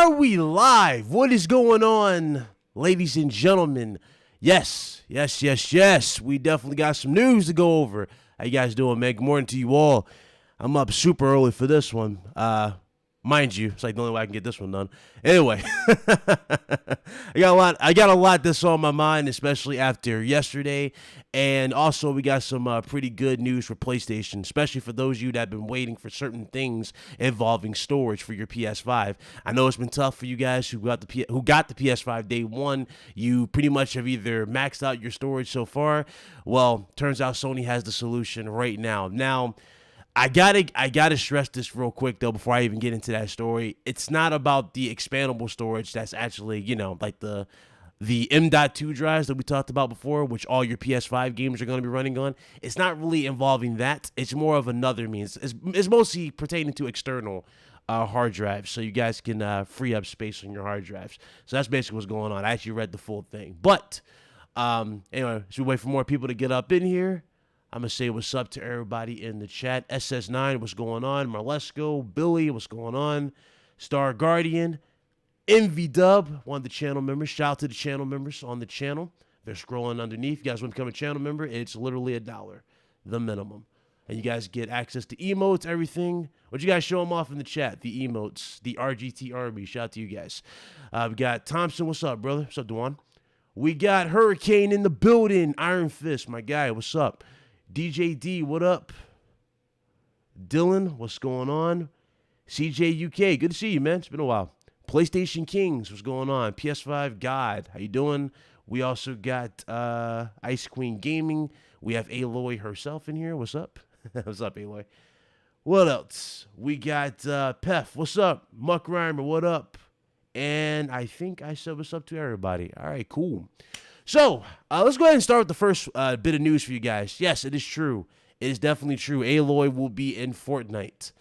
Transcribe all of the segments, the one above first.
Are we live? What is going on, ladies and gentlemen? Yes. We definitely got some news to go over. How you guys doing, man? Good morning to you all. I'm up super early for this one. Mind you, it's like the only way I can get this one done. Anyway, I got a lot that's on my mind, especially after yesterday. And also, we got some pretty good news for PlayStation, especially for those of you that have been waiting for certain things involving storage for your PS5. I know it's been tough for you guys who got the PS5 day one. You pretty much have either maxed out your storage so far. Well, turns out Sony has the solution right now. Now, I gotta stress this real quick though before I even get into that story. It's not about the expandable storage that's actually, like the M.2 drives that we talked about before, which all your PS5 games are going to be running on. It's not really involving that. It's more of another means. It's mostly pertaining to external hard drives, so you guys can free up space on your hard drives. So that's basically what's going on. I actually read the full thing. But anyway, so we wait for more people to get up in here. I'm going to say what's up to everybody in the chat. SS9, what's going on? Marlesco, Billy, what's going on? Star Guardian, MV Dub, one of the channel members. Shout out to the channel members on the channel. They're scrolling underneath. You guys want to become a channel member? It's literally $1, the minimum. And you guys get access to emotes, everything. What you guys show them off in the chat? The emotes, the RGT Army. Shout out to you guys. We got Thompson. What's up, brother? What's up, Dewan? We got Hurricane in the building. Iron Fist, my guy. What's up? DJ D, what up? Dylan, what's going on? CJ UK, good to see you, man. It's been a while. PlayStation Kings, what's going on? PS5 God, how you doing? We also got Ice Queen Gaming. We have Aloy herself in here. What's up? What's up, Aloy? What else? We got Pef. What's up? Muck Rhymer, what up? And I think I said what's up to everybody. All right, cool. So, let's go ahead and start with the first bit of news for you guys. Yes, it is true. It is definitely true. Aloy will be in Fortnite.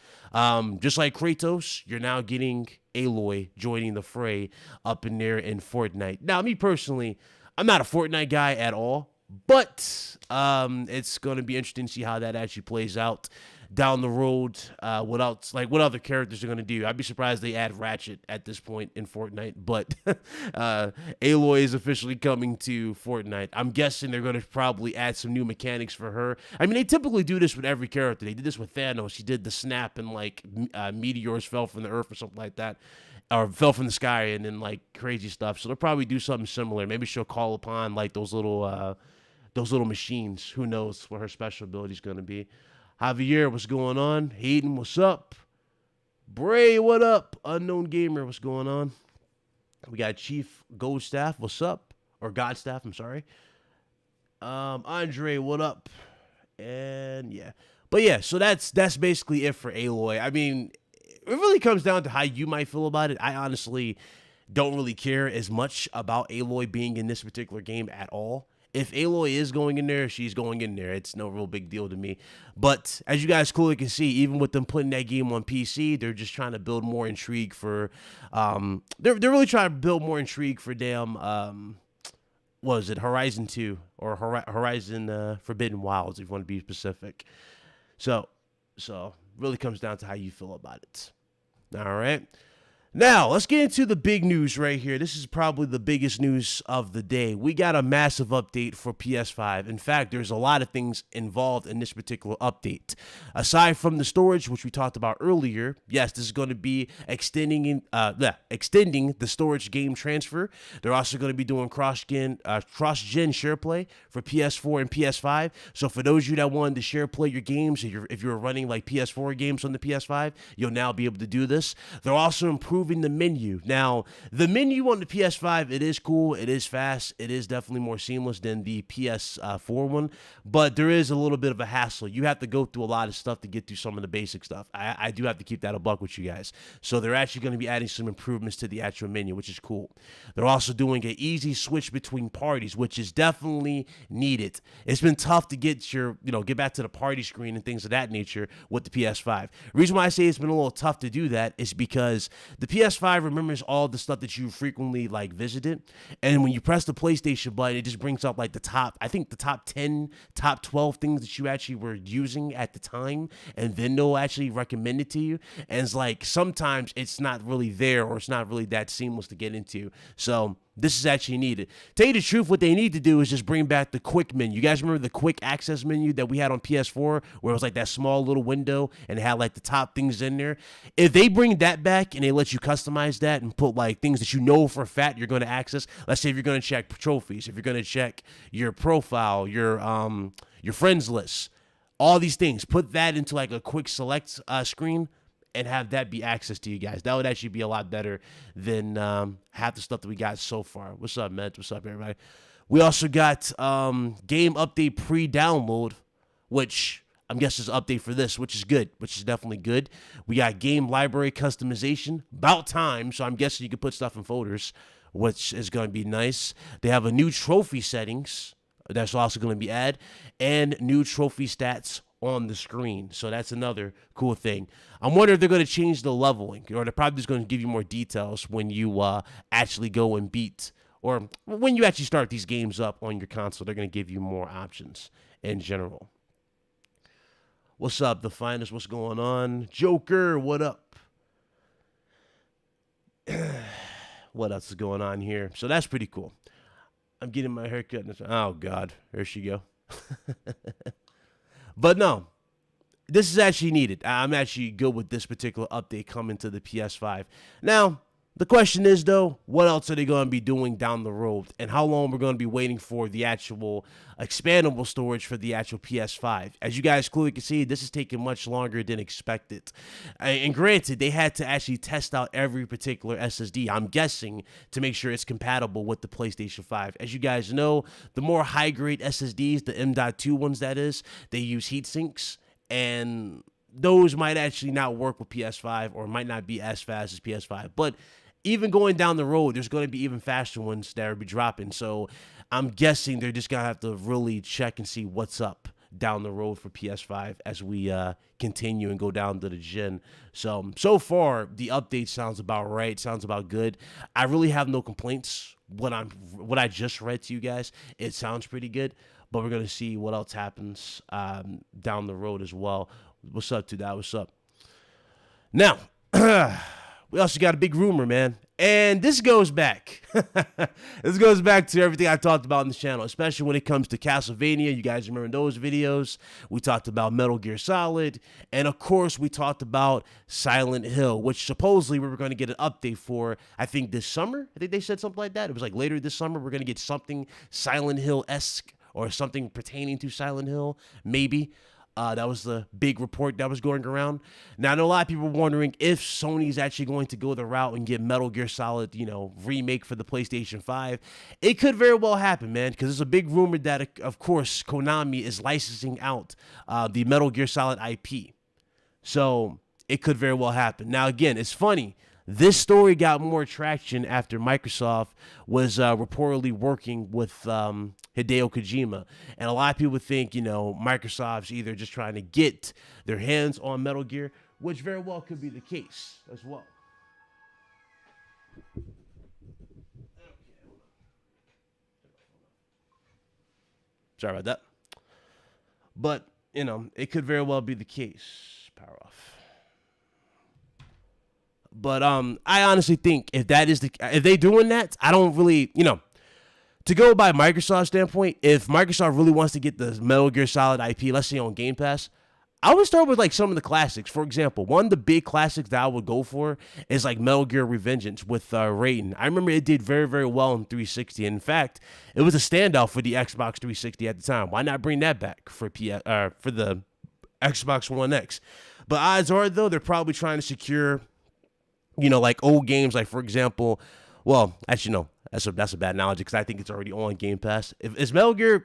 Just like Kratos, you're now getting Aloy joining the fray up in there in Fortnite. Now, me personally, I'm not a Fortnite guy at all, but it's going to be interesting to see how that actually plays out down the road. What else? Like, what other characters are going to do? I'd be surprised they add Ratchet at this point in Fortnite, but Aloy is officially coming to Fortnite. I'm guessing they're going to probably add some new mechanics for her. I mean, they typically do this with every character. They did this with Thanos. He did the snap and, like, meteors fell from the earth or something like that, or fell from the sky and then, like, crazy stuff. So they'll probably do something similar. Maybe she'll call upon, like, those little machines. Who knows what her special ability is going to be. Javier, what's going on? Hayden, what's up? Bray, what up? Unknown Gamer, what's going on? We got Chief Godstaff, what's up? Or Godstaff, I'm sorry. Andre, what up? And yeah. But yeah, so that's basically it for Aloy. I mean, it really comes down to how you might feel about it. I honestly don't really care as much about Aloy being in this particular game at all. If Aloy is going in there, she's going in there. It's no real big deal to me. But as you guys clearly can see, even with them putting that game on PC, they're just trying to build more intrigue for. They're really trying to build more intrigue for damn. What is it? Horizon 2 or Horizon Forbidden Wilds, if you want to be specific. So really comes down to how you feel about it. All right. Now, let's get into the big news right here. This is probably the biggest news of the day. We got a massive update for PS5. In fact, there's a lot of things involved in this particular update. Aside from the storage, which we talked about earlier, yes, this is going to be extending the storage game transfer. They're also going to be doing cross-gen share play for PS4 and PS5. So for those of you that wanted to share play your games, if you're running like PS4 games on the PS5, you'll now be able to do this. They're also improving the menu. Now, the menu on the PS5, it is cool, it is fast, it is definitely more seamless than the PS4 one, but there is a little bit of a hassle. You have to go through a lot of stuff to get through some of the basic stuff. I do have to keep that a buck with you guys. So they're actually going to be adding some improvements to the actual menu, which is cool. They're also doing an easy switch between parties, which is definitely needed. It's been tough to get back to the party screen and things of that nature with the PS5. The reason why I say it's been a little tough to do that is because the PS5 remembers all the stuff that you frequently like visited, and when you press the PlayStation button, it just brings up like the top, I think the top 10, top 12 things that you actually were using at the time, and then they'll actually recommend it to you. And it's like sometimes it's not really there, or it's not really that seamless to get into. So this is actually needed. Tell you the truth, what they need to do is just bring back the quick menu. You guys remember the quick access menu that we had on PS4, where it was like that small little window and it had like the top things in there? If they bring that back and they let you customize that and put like things that you know for a fact you're going to access. Let's say if you're going to check trophies, if you're going to check your profile, your friends list, all these things, put that into like a quick select screen and have that be access to you guys. That would actually be a lot better than half the stuff that we got so far. What's up, Meds? What's up, everybody? We also got game update pre-download, which I'm guessing is an update for this, which is good, which is definitely good. We got game library customization, about time, so I'm guessing you can put stuff in folders, which is going to be nice. They have a new trophy settings that's also going to be added, and new trophy stats on the screen. So that's another cool thing. I'm wondering if they're going to change the leveling, or they're probably just going to give you more details when you actually go and beat, or when you actually start these games up on your console. They're going to give you more options in general. What's up, the finest? What's going on? Joker, what up? What else is going on here? So that's pretty cool. I'm getting my haircut. Oh, God. There she go. But no, this is actually needed. I'm actually good with this particular update coming to the PS5. Now, the question is, though, what else are they going to be doing down the road? And how long we're going to be waiting for the actual expandable storage for the actual PS5? As you guys clearly can see, this is taking much longer than expected. And granted, they had to actually test out every particular SSD, I'm guessing, to make sure it's compatible with the PlayStation 5. As you guys know, the more high-grade SSDs, the M.2 ones that is, they use heat sinks, and those might actually not work with PS5 or might not be as fast as PS5. But even going down the road, there's going to be even faster ones that will be dropping. So I'm guessing they're just going to have to really check and see what's up down the road for PS5 as we continue and go down to the gen. So far, the update sounds about right. Sounds about good. I really have no complaints. What I just read to you guys, it sounds pretty good. But we're going to see what else happens down the road as well. What's up to that? What's up? Now, we also got a big rumor, man. And this goes back. This goes back to everything I talked about on this channel, especially when it comes to Castlevania. You guys remember those videos? We talked about Metal Gear Solid. And, of course, we talked about Silent Hill, which supposedly we were going to get an update for, I think, this summer. I think they said something like that. It was like later this summer, we're going to get something Silent Hill-esque or something pertaining to Silent Hill, maybe. That was the big report that was going around. Now, I know a lot of people were wondering if Sony's actually going to go the route and get Metal Gear Solid, remake for the PlayStation 5. It could very well happen, man, because there's a big rumor that, of course, Konami is licensing out the Metal Gear Solid IP. So it could very well happen. Now, again, it's funny. This story got more traction after Microsoft was reportedly working with Hideo Kojima. And a lot of people think, Microsoft's either just trying to get their hands on Metal Gear, which very well could be the case as well. Sorry about that. But, it could very well be the case. Power off. But I honestly think if they doing that, I don't really, to go by Microsoft's standpoint, if Microsoft really wants to get the Metal Gear Solid IP, let's say on Game Pass, I would start with like some of the classics. For example, one of the big classics that I would go for is like Metal Gear Revengeance with Raiden. I remember it did very, very well in 360. In fact, it was a standout for the Xbox 360 at the time. Why not bring that back for the Xbox One X? But odds are, though, they're probably trying to secure, like old games, like, for example, well, actually, no, that's a bad analogy because I think it's already on Game Pass. Is Metal Gear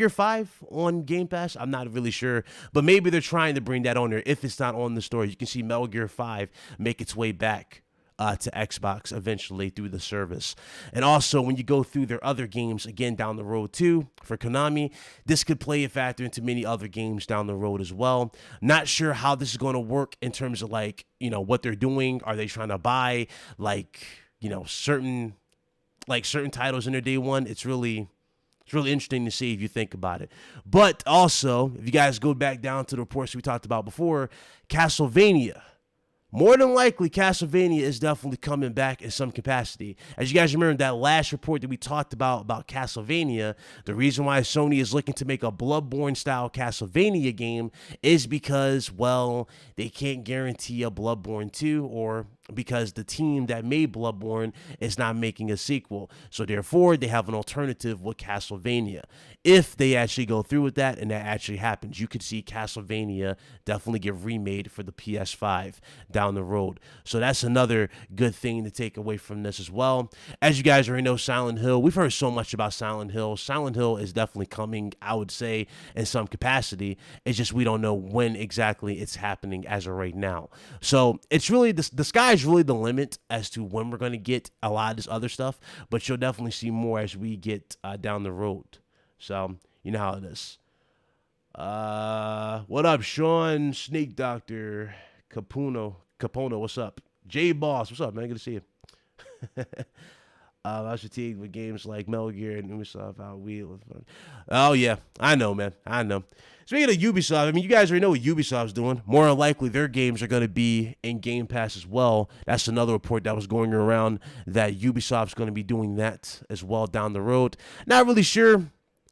5 on Game Pass? I'm not really sure, but maybe they're trying to bring that on there. If it's not on the store, you can see Metal Gear 5 make its way back to Xbox eventually through the service. And also, when you go through their other games again down the road too, for Konami, this could play a factor into many other games down the road as well. Not sure how this is going to work in terms of like, you know, what they're doing. Are they trying to buy like, you know, certain titles in their day one? It's really interesting to see if you think about it. But also, if you guys go back down to the reports we talked about before, Castlevania. More than likely, Castlevania is definitely coming back in some capacity. As you guys remember, that last report that we talked about Castlevania, the reason why Sony is looking to make a Bloodborne-style Castlevania game is because, well, they can't guarantee a Bloodborne 2, or because the team that made Bloodborne is not making a sequel. So therefore, they have an alternative with Castlevania. If they actually go through with that and that actually happens, you could see Castlevania definitely get remade for the PS5 down the road. So that's another good thing to take away from this as well. As you guys already know, Silent Hill, we've heard so much about Silent Hill. Silent Hill is definitely coming, I would say, in some capacity. It's just we don't know when exactly it's happening as of right now. So it's really, the sky's really the limit as to when we're going to get a lot of this other stuff, but you'll definitely see more as we get down the road. So you know how it is. What up, Sean? Snake Doctor Capuno, what's up? J Boss, what's up, man? Good to see you. I was fatigued with games like Metal Gear and Ubisoft. Oh yeah, I know, man. I know. Speaking of Ubisoft, I mean, you guys already know what Ubisoft's doing. More than likely, their games are going to be in Game Pass as well. That's another report that was going around, that Ubisoft's going to be doing that as well down the road. Not really sure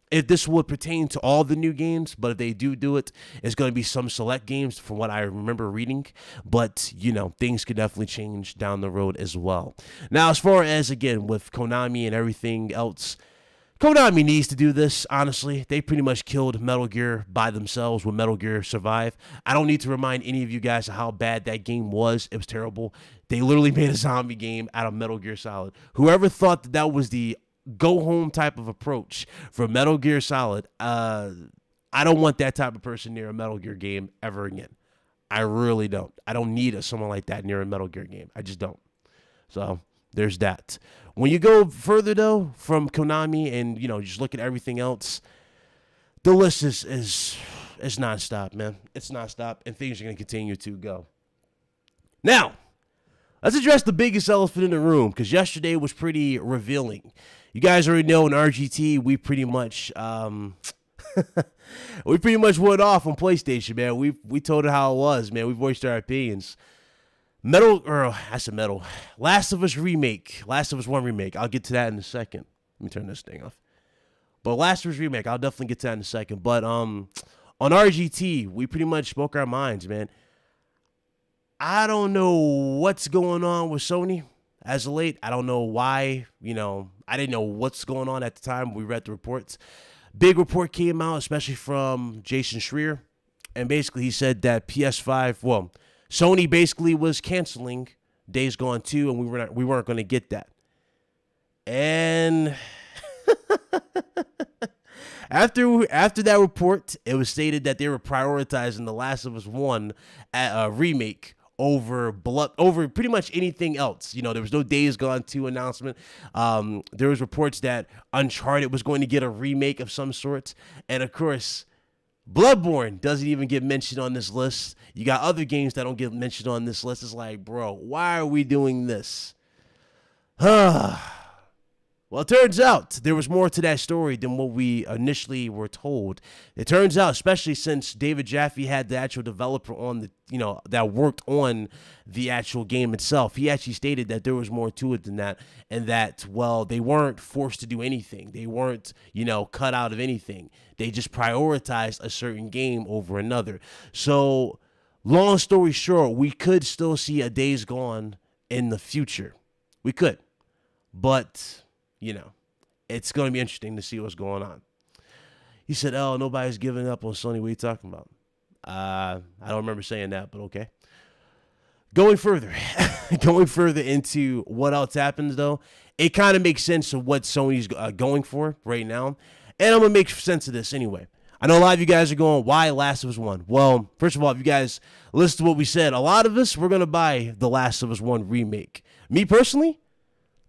if this would pertain to all the new games, but if they do it, it's going to be some select games from what I remember reading. But, you know, things could definitely change down the road as well. Now, as far as, again, with Konami and everything else, Konami needs to do this, honestly. They pretty much killed Metal Gear by themselves with Metal Gear Survive. I don't need to remind any of you guys of how bad that game was. It was terrible. They literally made a zombie game out of Metal Gear Solid. Whoever thought that that was the go-home type of approach for Metal Gear Solid, I don't want that type of person near a Metal Gear game ever again. I really don't. I don't need someone like that near a Metal Gear game. I just don't. So there's that. When you go further, though, from Konami and, you know, just look at everything else, the list is nonstop, man. It's nonstop, and things are going to continue to go. Now, let's address the biggest elephant in the room, because yesterday was pretty revealing. You guys already know in RGT, we pretty much we pretty much went off on PlayStation, man. We told it how it was, man. We voiced our opinions. Last of Us remake. Last of Us 1 remake. I'll get to that in a second. Let me turn this thing off. But Last of Us remake, I'll definitely get to that in a second. But on RGT, we pretty much spoke our minds, man. I don't know what's going on with Sony as of late. I don't know why. You know, I didn't know what's going on at the time we read the reports. Big report came out, especially from Jason Schreier. And basically he said that PS5, Sony basically was canceling Days Gone 2, and we weren't going to get that. And after that report, it was stated that they were prioritizing The Last of Us 1 remake over pretty much anything else. You know, there was no Days Gone 2 announcement. There was reports that Uncharted was going to get a remake of some sort, and of course, Bloodborne doesn't even get mentioned on this list. You got other games that don't get mentioned on this list. It's like, bro, why are we doing this? Well, it turns out there was more to that story than what we initially were told. It turns out, especially since David Jaffe had the actual developer on that worked on the actual game itself, he actually stated that there was more to it than that, and that, well, they weren't forced to do anything. They weren't, cut out of anything. They just prioritized a certain game over another. So, long story short, we could still see a Days Gone in the future. We could. But it's going to be interesting to see what's going on. He said, oh, nobody's giving up on Sony. What are you talking about? I don't remember saying that, but okay. Going further into what else happens, though, it kind of makes sense of what Sony's going for right now. And I'm going to make sense of this anyway. I know a lot of you guys are going, why Last of Us 1? Well, first of all, if you guys listen to what we said, a lot of us, we're going to buy the Last of Us 1 remake. Me personally,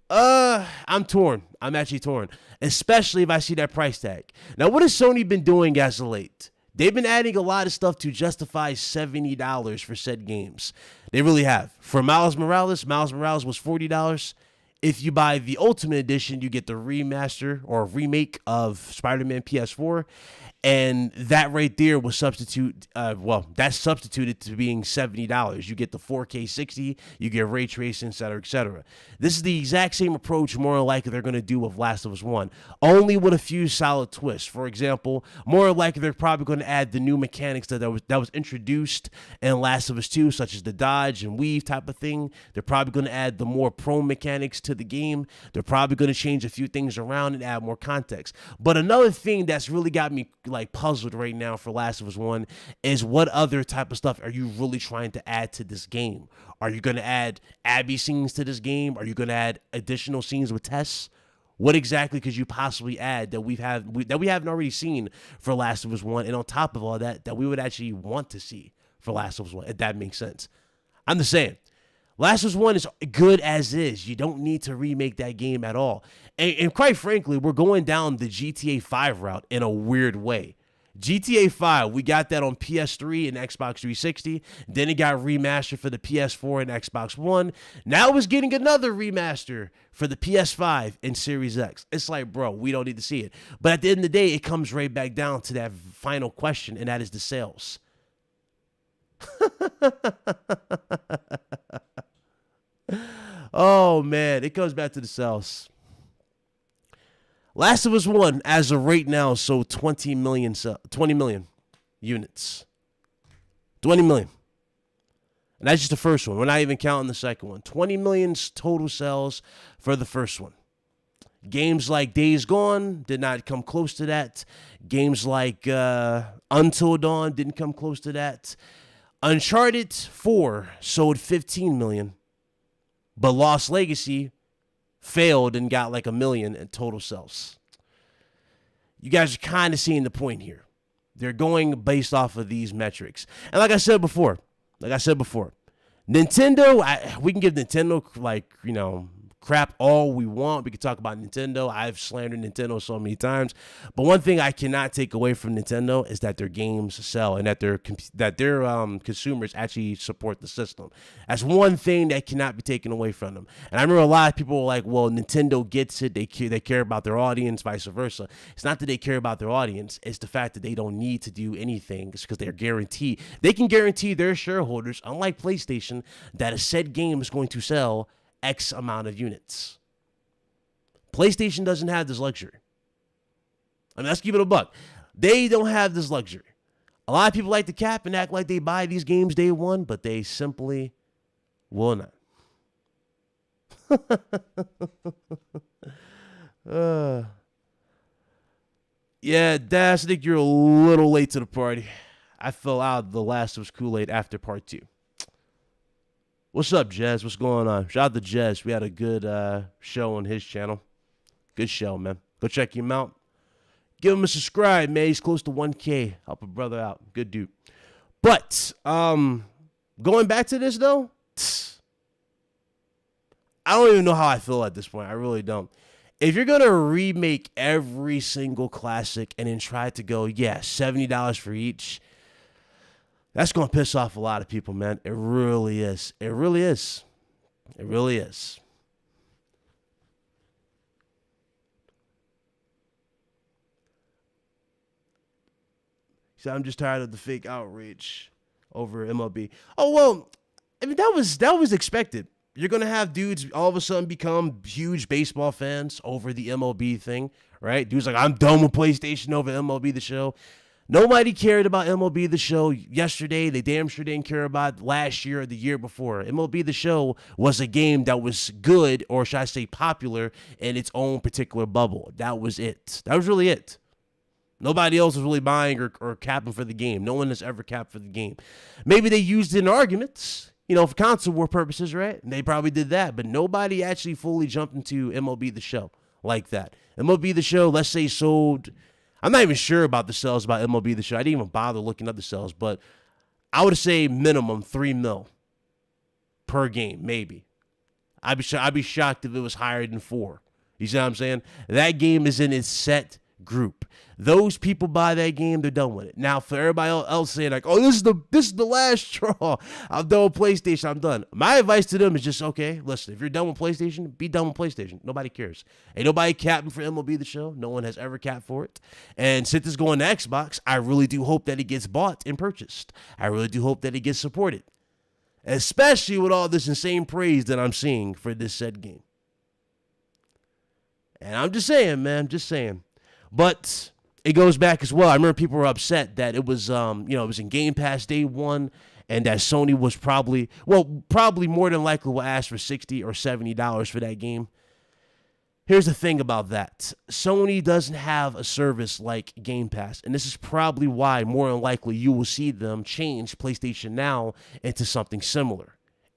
I'm torn. I'm actually torn, especially if I see that price tag. Now, what has Sony been doing as of late? They've been adding a lot of stuff to justify $70 for said games. They really have. For Miles Morales was $40. If you buy the Ultimate Edition, you get the remaster or remake of Spider-Man PS4. And that right there was that's substituted to being $70. You get the 4K 60, you get ray tracing, etc., etc. This is the exact same approach, more likely they're going to do with Last of Us 1, only with a few solid twists. For example, more likely they're probably going to add the new mechanics that was introduced in Last of Us 2, such as the dodge and weave type of thing. They're probably going to add the more pro mechanics to the game. They're probably going to change a few things around and add more context. But another thing that's really got me puzzled right now for Last of Us 1 is what other type of stuff are you really trying to add to this game? Are you going to add Abby scenes to this game? Are you going to add additional scenes with Tess? What exactly could you possibly add that we haven't already seen for Last of Us 1, and on top of all that we would actually want to see for Last of Us 1, if that makes sense? I'm just saying, Last of Us 1 is good as is. You don't need to remake that game at all. And quite frankly, we're going down the GTA 5 route in a weird way. GTA 5, we got that on PS3 and Xbox 360. Then it got remastered for the PS4 and Xbox One. Now it's getting another remaster for the PS5 and Series X. It's like, bro, we don't need to see it. But at the end of the day, it comes right back down to that final question, and that is the sales. Oh, man, it comes back to the sales. Last of Us 1, as of right now, sold 20 million units. 20 million. And that's just the first one. We're not even counting the second one. 20 million total sales for the first one. Games like Days Gone did not come close to that. Games like Until Dawn didn't come close to that. Uncharted 4 sold 15 million. But Lost Legacy failed and got like 1 million in total sales. You guys are kind of seeing the point here. They're going based off of these metrics. And like I said before, Nintendo, we can give Nintendo crap all we want. We can talk about Nintendo. I've slandered Nintendo so many times. But one thing I cannot take away from Nintendo is that their games sell and that their consumers actually support the system. That's one thing that cannot be taken away from them. And I remember a lot of people were like, well, Nintendo gets it. They care about their audience, vice versa. It's not that they care about their audience. It's the fact that they don't need to do anything. It's because they're guaranteed. They can guarantee their shareholders, unlike PlayStation, that a said game is going to sell X amount of units. PlayStation doesn't have this luxury. I mean, let's keep it a buck. They don't have this luxury. A lot of people like to cap and act like they buy these games day one, but they simply will not. Yeah, Dash, I think you're a little late to the party. I fell out of the Last of Us Kool-Aid after part 2. What's up, Jez? What's going on? Shout out to Jez. We had a good show on his channel. Good show, man. Go check him out. Give him a subscribe, man. He's close to 1K. Help a brother out. Good dude. But going back to this, though, I don't even know how I feel at this point. I really don't. If you're going to remake every single classic and then try to go, $70 for each, that's going to piss off a lot of people, man. It really is. It really is. It really is. So I'm just tired of the fake outrage over MLB. Oh, well, I mean, that was expected. You're going to have dudes all of a sudden become huge baseball fans over the MLB thing, right? Dudes like, I'm done with PlayStation over MLB The Show. Nobody cared about MLB The Show yesterday. They damn sure didn't care about last year or the year before. MLB The Show was a game that was good, or should I say popular, in its own particular bubble. That was it. That was really it. Nobody else was really buying or capping for the game. No one has ever capped for the game. Maybe they used it in arguments, for console war purposes, right? And they probably did that, but nobody actually fully jumped into MLB The Show like that. MLB The Show, let's say, sold, I'm not even sure about the sales about MLB The Show. I didn't even bother looking up the sales, but I would say minimum $3 million per game, maybe. I'd be shocked if it was higher than 4. You see what I'm saying? That game is in its set group. Those people buy that game, they're done with it. Now, for everybody else saying like, "Oh, this is the last straw. I'm done with PlayStation. I'm done." My advice to them is just, okay, listen. If you're done with PlayStation, be done with PlayStation. Nobody cares. Ain't nobody capping for MLB The Show. No one has ever capped for it. And since it's going to Xbox, I really do hope that it gets bought and purchased. I really do hope that it gets supported, especially with all this insane praise that I'm seeing for this said game. And I'm just saying, man, just saying. But it goes back as well. I remember people were upset that it was, it was in Game Pass day one, and that Sony was probably more than likely will ask for $60 or $70 for that game. Here's the thing about that. Sony doesn't have a service like Game Pass, and this is probably why more than likely you will see them change PlayStation Now into something similar.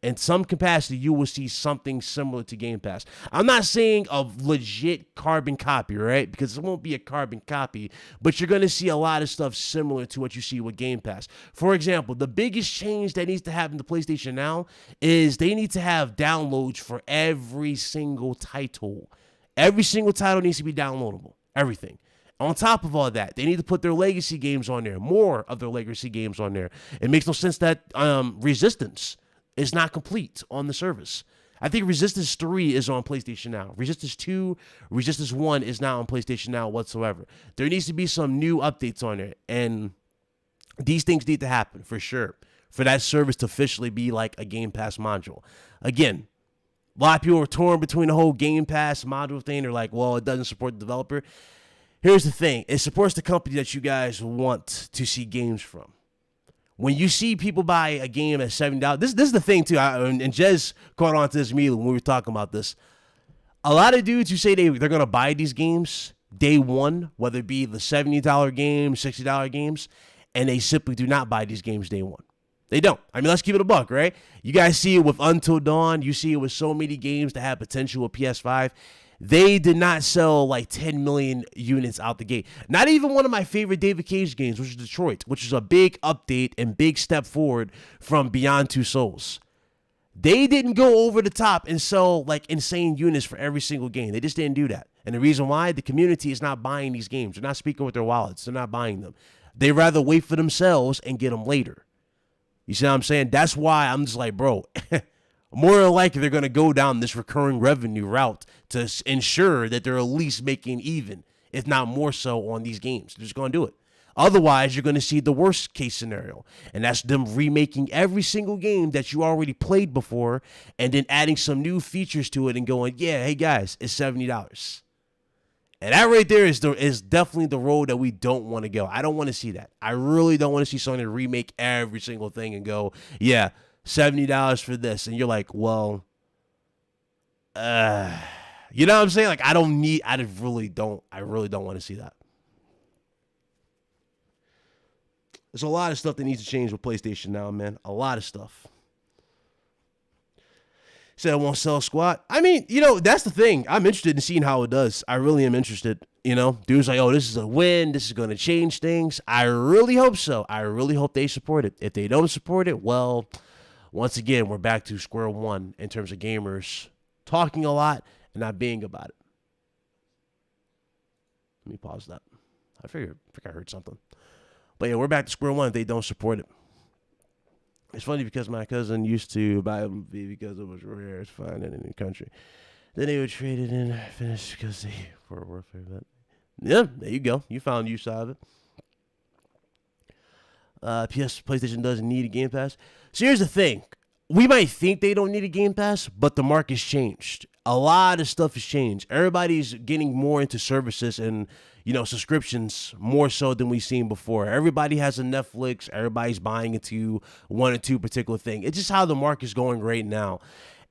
In some capacity, you will see something similar to Game Pass. I'm not saying a legit carbon copy, right? Because it won't be a carbon copy, but you're going to see a lot of stuff similar to what you see with Game Pass. For example, the biggest change that needs to happen to PlayStation Now is they need to have downloads for every single title. Every single title needs to be downloadable. Everything. On top of all that, they need to put their legacy games on there, more of their legacy games on there. It makes no sense that Resistance is not complete on the service. I think Resistance 3 is on PlayStation Now. Resistance 2, Resistance 1 is not on PlayStation Now whatsoever. There needs to be some new updates on it, and these things need to happen for sure for that service to officially be like a Game Pass module. Again, a lot of people are torn between the whole Game Pass module thing. They're like, well, it doesn't support the developer. Here's the thing. It supports the company that you guys want to see games from. When you see people buy a game at $70, this is the thing too. And Jez caught on to this immediately when we were talking about this. A lot of dudes who say they're going to buy these games day one, whether it be the $70 games, $60 games, and they simply do not buy these games day one. They don't. I mean, let's keep it a buck, right? You guys see it with Until Dawn. You see it with so many games that have potential with PS5. They did not sell like 10 million units out the gate. Not even one of my favorite David Cage games, which is Detroit, which is a big update and big step forward from Beyond Two Souls. They didn't go over the top and sell like insane units for every single game. They just didn't do that. And the reason why, the community is not buying these games. They're not speaking with their wallets. They're not buying them. They rather wait for themselves and get them later. You see what I'm saying? That's why I'm just like, bro, more than likely they're going to go down this recurring revenue route to ensure that they're at least making even, if not more so, on these games. They're just going to do it. Otherwise, you're going to see the worst case scenario, and that's them remaking every single game that you already played before and then adding some new features to it and going, yeah, hey guys, it's $70. And that right there is definitely the road that we don't want to go. I don't want to see that. I really don't want to see Sony remake every single thing and go, yeah, $70 for this. And you're like, well, you know what I'm saying? Like, I really don't want to see that. There's a lot of stuff that needs to change with PlayStation now, man. A lot of stuff. Said I won't sell squat. I mean, that's the thing. I'm interested in seeing how it does. I really am interested. Dude's like, oh, this is a win. This is going to change things. I really hope so. I really hope they support it. If they don't support it, well, once again, we're back to square one in terms of gamers talking a lot and not being about it. Let me pause that. I think I heard something. But yeah, we're back to square one if they don't support it. It's funny because my cousin used to buy them because it was rare to find it in the country. Then they would trade it in finished because they were worth it. Yeah, there you go. You found use out of it. PlayStation doesn't need a Game Pass. So here's the thing. We might think they don't need a Game Pass, but the market's changed. A lot of stuff has changed. Everybody's getting more into services and, subscriptions more so than we've seen before. Everybody has a Netflix. Everybody's buying into one or two particular things. It's just how the market's going right now.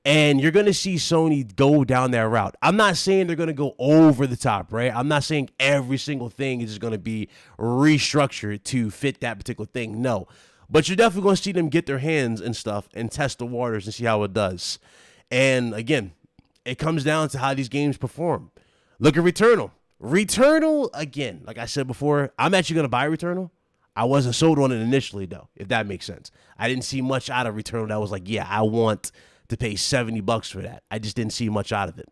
And you're going to see Sony go down that route. I'm not saying they're going to go over the top, right? I'm not saying every single thing is going to be restructured to fit that particular thing. No. But you're definitely going to see them get their hands and stuff and test the waters and see how it does. And again, it comes down to how these games perform. Look at Returnal. Returnal, again, like I said before, I'm actually going to buy Returnal. I wasn't sold on it initially, though, if that makes sense. I didn't see much out of Returnal that was like, yeah, I want to pay $70 for that. I just didn't see much out of it.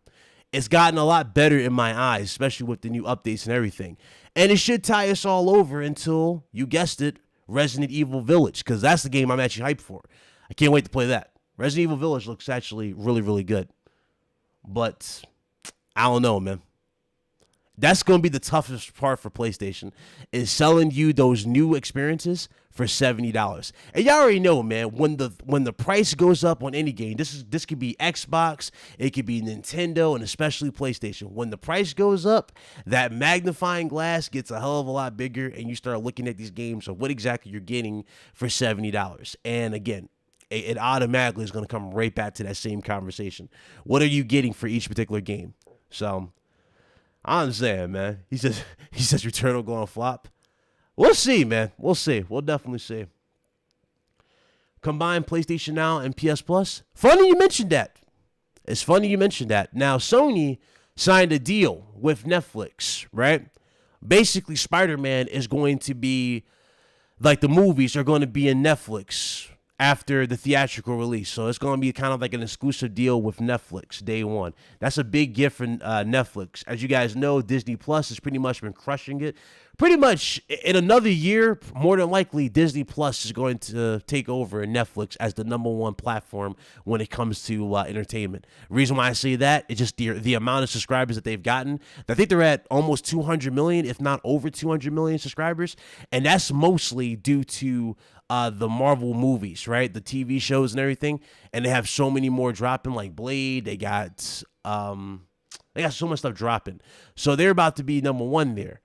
It's gotten a lot better in my eyes, especially with the new updates and everything. And it should tie us all over until, you guessed it, Resident Evil Village, because that's the game I'm actually hyped for. I can't wait to play that. Resident Evil Village looks actually really, really good. But I don't know, man. That's going to be the toughest part for PlayStation, is selling you those new experiences for $70. And y'all already know, man, when the price goes up on any game, this could be Xbox, it could be Nintendo, and especially PlayStation. When the price goes up, that magnifying glass gets a hell of a lot bigger, and you start looking at these games of what exactly you're getting for $70. And again, it automatically is going to come right back to that same conversation. What are you getting for each particular game? So I'm saying, man. He says Returnal going to flop. We'll see, man. We'll see. We'll definitely see. Combine PlayStation Now and PS Plus. Funny you mentioned that. It's funny you mentioned that. Now, Sony signed a deal with Netflix, right? Basically, Spider-Man is going to be, like, the movies are going to be in Netflix after the theatrical release. So it's going to be kind of like an exclusive deal with Netflix day one. That's a big gift for Netflix. As you guys know, Disney Plus has pretty much been crushing it. Pretty much in another year, more than likely, Disney Plus is going to take over Netflix as the #1 platform when it comes to entertainment. Reason why I say that is just the amount of subscribers that they've gotten. I think they're at almost 200 million, if not over 200 million subscribers. And that's mostly due to the Marvel movies, right? The TV shows and everything. And they have so many more dropping, like Blade. They got so much stuff dropping. So they're about to be #1 there.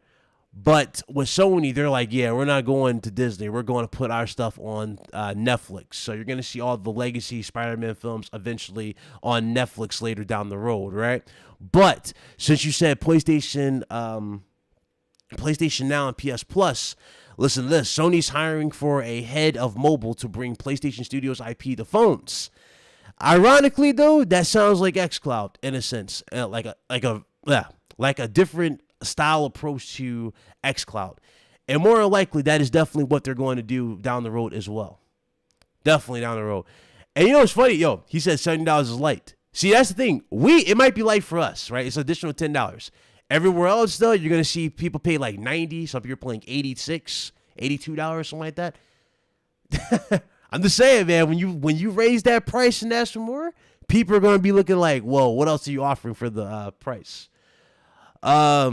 But with Sony, they're like, yeah, we're not going to Disney. We're going to put our stuff on Netflix. So you're going to see all the legacy Spider-Man films eventually on Netflix later down the road, right? But since you said PlayStation Now and PS Plus, listen to this. Sony's hiring for a head of mobile to bring PlayStation Studios IP to phones. Ironically, though, that sounds like xCloud in a sense, like a different style approach to xCloud. And more than likely, that is definitely what they're going to do down the road as well. Definitely down the road. And you know what's funny? Yo, he said $70 is light. See, that's the thing. It might be light for us, right? It's an additional $10. Everywhere else, though, you're going to see people pay like $90. Some people are paying $86, $82, something like that. I'm just saying, man, when you raise that price and ask for more, people are going to be looking like, whoa, what else are you offering for the price? I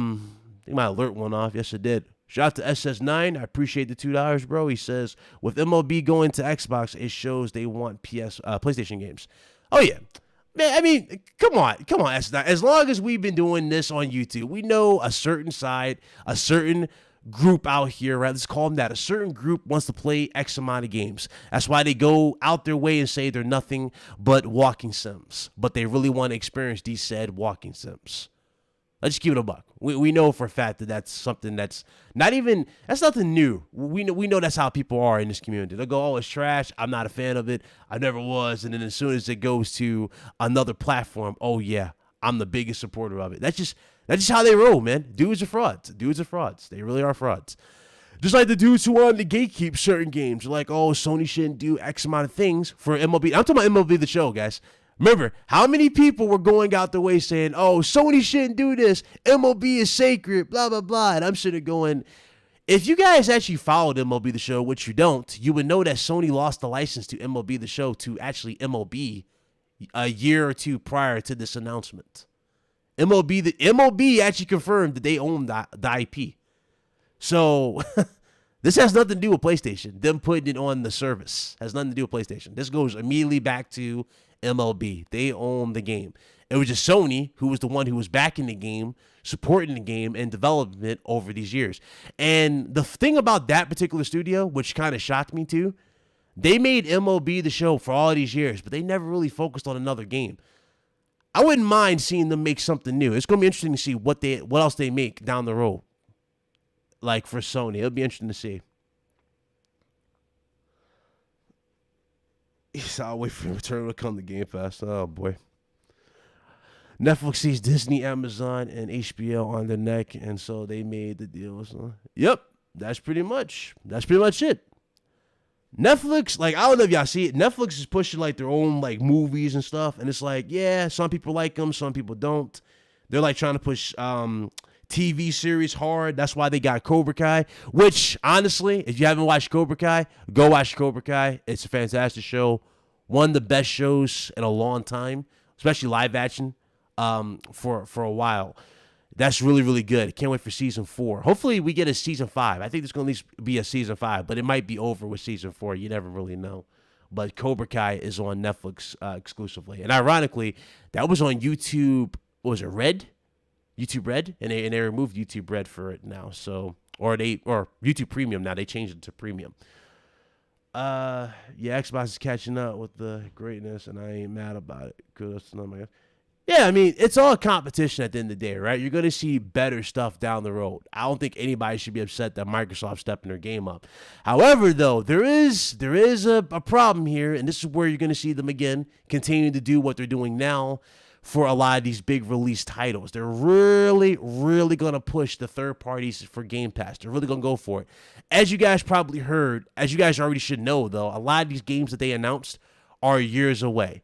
think my alert went off. Yes, it did. Shout out to SS9. I appreciate the $2, bro. He says, with MLB going to Xbox, it shows they want PlayStation games. Oh, yeah. Man, I mean, come on, SS9. As long as we've been doing this on YouTube, we know a certain side, a certain group out here, right? Let's call them that. A certain group wants to play X amount of games. That's why they go out their way and say they're nothing but walking sims. But they really want to experience these said walking sims. Let's just keep it a buck. We know for a fact that that's something that's that's nothing new. We know that's how people are in this community. They'll go, oh, it's trash. I'm not a fan of it. I never was. And then as soon as it goes to another platform, oh yeah, I'm the biggest supporter of it. That's just how they roll, man. Dudes are frauds. They really are frauds. Just like the dudes who wanted to gatekeep certain games. They're like, oh, Sony shouldn't do X amount of things for MLB. I'm talking about MLB The Show, guys. Remember, how many people were going out the way saying, oh, Sony shouldn't do this. MLB is sacred, blah, blah, blah. And I'm sitting there going, if you guys actually followed MLB The Show, which you don't, you would know that Sony lost the license to MLB The Show to actually MLB a year or two prior to this announcement. MLB actually confirmed that they own the IP. So this has nothing to do with PlayStation. Them putting it on the service has nothing to do with PlayStation. This goes immediately back to MLB. They own the game. It was just Sony who was the one who was backing the game, supporting the game, and developing it over these years. And the thing about that particular studio, which kind of shocked me too, they made MLB The Show for all these years, but they never really focused on another game. I wouldn't mind seeing them make something new. It's going to be interesting to see what else they make down the road. Like for Sony, it'll be interesting to see. So I'll wait for Returnal to come to Game Pass. Oh, boy. Netflix sees Disney, Amazon, and HBO on their neck, and so they made the deal. So, yep, that's pretty much it. Netflix, like, I don't know if y'all see it. Netflix is pushing like their own like movies and stuff, and it's like, yeah, some people like them, some people don't. They're like trying to push TV series hard. That's why they got Cobra Kai, which honestly, if you haven't watched Cobra Kai, go watch Cobra Kai. It's a fantastic show. One of the best shows in a long time, especially live action, for a while. That's really, really good. Can't wait for season 4. Hopefully we get a season 5. I think there's going to at least be a season 5, but it might be over with season 4. You never really know. But Cobra Kai is on Netflix exclusively. And ironically, that was on YouTube, what was it, Red? YouTube Red? And they removed YouTube Red for it now. So, or YouTube Premium now. They changed it to Premium. Yeah, Xbox is catching up with the greatness, and I ain't mad about it. Kudos to them, yeah, I mean, it's all competition at the end of the day, right? You're going to see better stuff down the road. I don't think anybody should be upset that Microsoft's stepping their game up. However, though, there is a problem here, and this is where you're going to see them again continue to do what they're doing now for a lot of these big release titles. They're really, really going to push the third parties for Game Pass. They're really going to go for it. As you guys probably heard, as you guys already should know, though, a lot of these games that they announced are years away.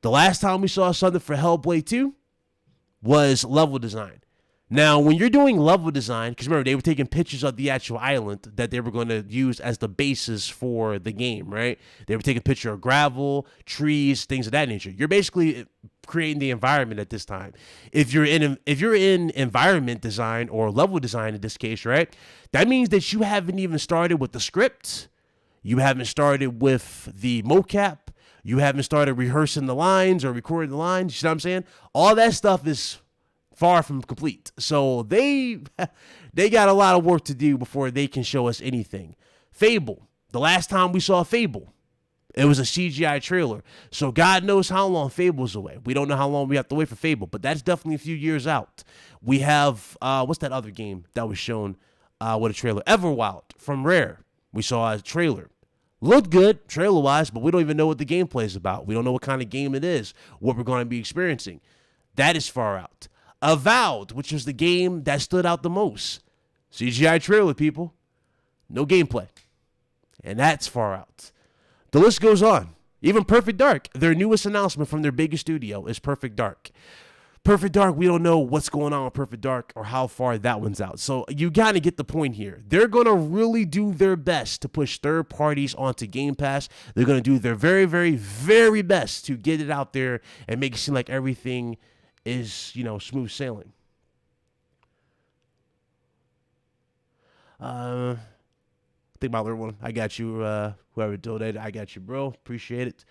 The last time we saw something for Hellblade 2 was level design. Now, when you're doing level design, because remember, they were taking pictures of the actual island that they were going to use as the basis for the game, right? They were taking a picture of gravel, trees, things of that nature. You're basically creating the environment at this time. If you're in environment design or level design in this case, right? That means that you haven't even started with the script. You haven't started with the mocap. You haven't started rehearsing the lines or recording the lines. You know what I'm saying? All that stuff is far from complete. So they got a lot of work to do before they can show us anything. Fable. The last time we saw Fable, it was a CGI trailer. So God knows how long Fable's away. We don't know how long we have to wait for Fable, but that's definitely a few years out. We have, what's that other game that was shown with a trailer? Everwild from Rare. We saw a trailer. Looked good, trailer-wise, but we don't even know what the gameplay is about. We don't know what kind of game it is, what we're going to be experiencing. That is far out. Avowed, which was the game that stood out the most. CGI trailer, people. No gameplay. And that's far out. The list goes on. Even Perfect Dark, their newest announcement from their biggest studio is Perfect Dark. Perfect Dark, we don't know what's going on with Perfect Dark or how far that one's out. So you got to get the point here. They're going to really do their best to push third parties onto Game Pass. They're going to do their very, very, very best to get it out there and make it seem like everything is, smooth sailing. I think my other one, I got you, whoever donated, I got you, bro. Appreciate it.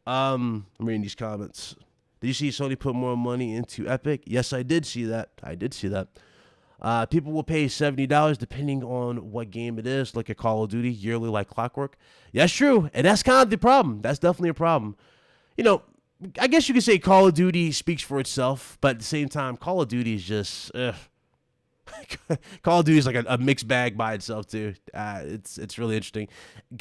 I'm reading these comments. Did you see Sony put more money into Epic? Yes, I did see that. People will pay $70 depending on what game it is, like a Call of Duty, yearly like clockwork. Yeah, that's true. And that's kind of the problem. That's definitely a problem. I guess you could say Call of Duty speaks for itself, but at the same time, Call of Duty is just... Call of Duty is like a mixed bag by itself too. It's really interesting.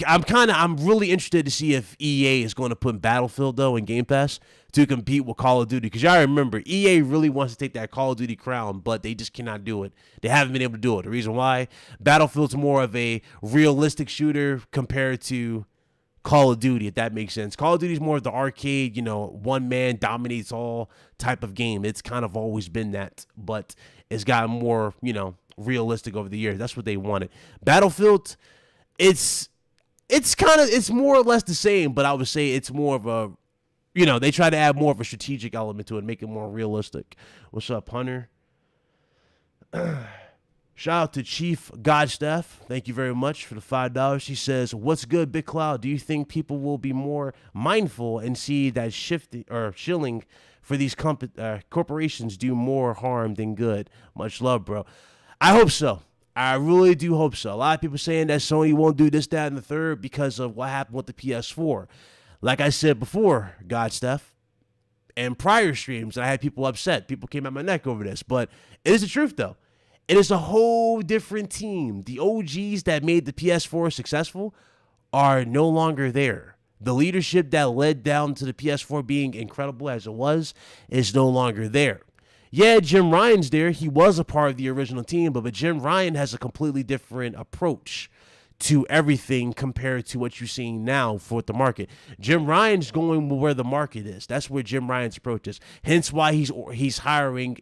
I'm really interested to see if EA is going to put Battlefield though in Game Pass to compete with Call of Duty, because y'all remember EA really wants to take that Call of Duty crown, but they just cannot do it. They haven't been able to do it. The reason why, Battlefield's more of a realistic shooter compared to Call of Duty, if that makes sense. Call of Duty is more of the arcade, one man dominates all type of game. It's kind of always been that, but it's gotten more, realistic over the years. That's what they wanted. Battlefield, it's more or less the same, but I would say it's more of a, they try to add more of a strategic element to it, make it more realistic. What's up, Hunter? Shout out to Chief Godstaff. Thank you very much for the $5. He says, "What's good, Big Cloud? Do you think people will be more mindful and see that shilling for these corporations do more harm than good? Much love, bro." I hope so. I really do hope so. A lot of people saying that Sony won't do this, that, and the third because of what happened with the PS4. Like I said before, Godstaff, and prior streams, I had people upset. People came at my neck over this, but it is the truth, though. It is a whole different team. The OGs that made the PS4 successful are no longer there. The leadership that led down to the PS4 being incredible as it was is no longer there. Yeah, Jim Ryan's there. He was a part of the original team, but Jim Ryan has a completely different approach to everything compared to what you're seeing now for the market. Jim Ryan's going where the market is. That's where Jim Ryan's approach is. Hence why he's hiring,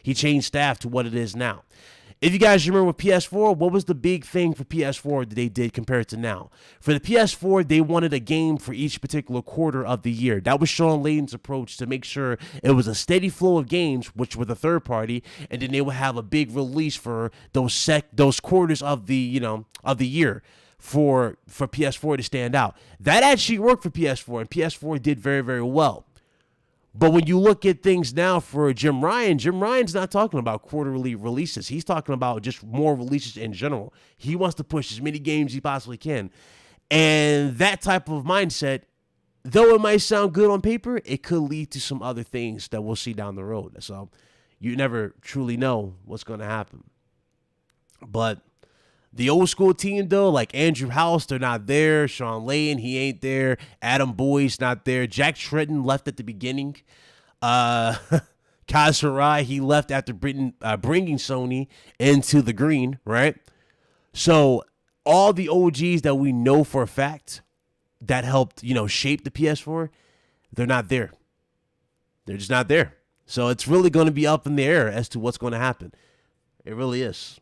he changed staff to what it is now. If you guys remember with PS4, what was the big thing for PS4 that they did compared to now? For the PS4, they wanted a game for each particular quarter of the year. That was Sean Layden's approach to make sure it was a steady flow of games, which were the third party, and then they would have a big release for those quarters of the of the year for PS4 to stand out. That actually worked for PS4, and PS4 did very, very well. But when you look at things now for Jim Ryan's not talking about quarterly releases. He's talking about just more releases in general. He wants to push as many games as he possibly can. And that type of mindset, though it might sound good on paper, it could lead to some other things that we'll see down the road. So you never truly know what's going to happen. But the old school team, though, like Andrew House, they're not there. Sean Layden, he ain't there. Adam Boyd's not there. Jack Tretton left at the beginning. Kaz Hirai, he left after bringing Sony into the green, right? So all the OGs that we know for a fact that helped, shape the PS4, they're not there. They're just not there. So it's really going to be up in the air as to what's going to happen. It really is.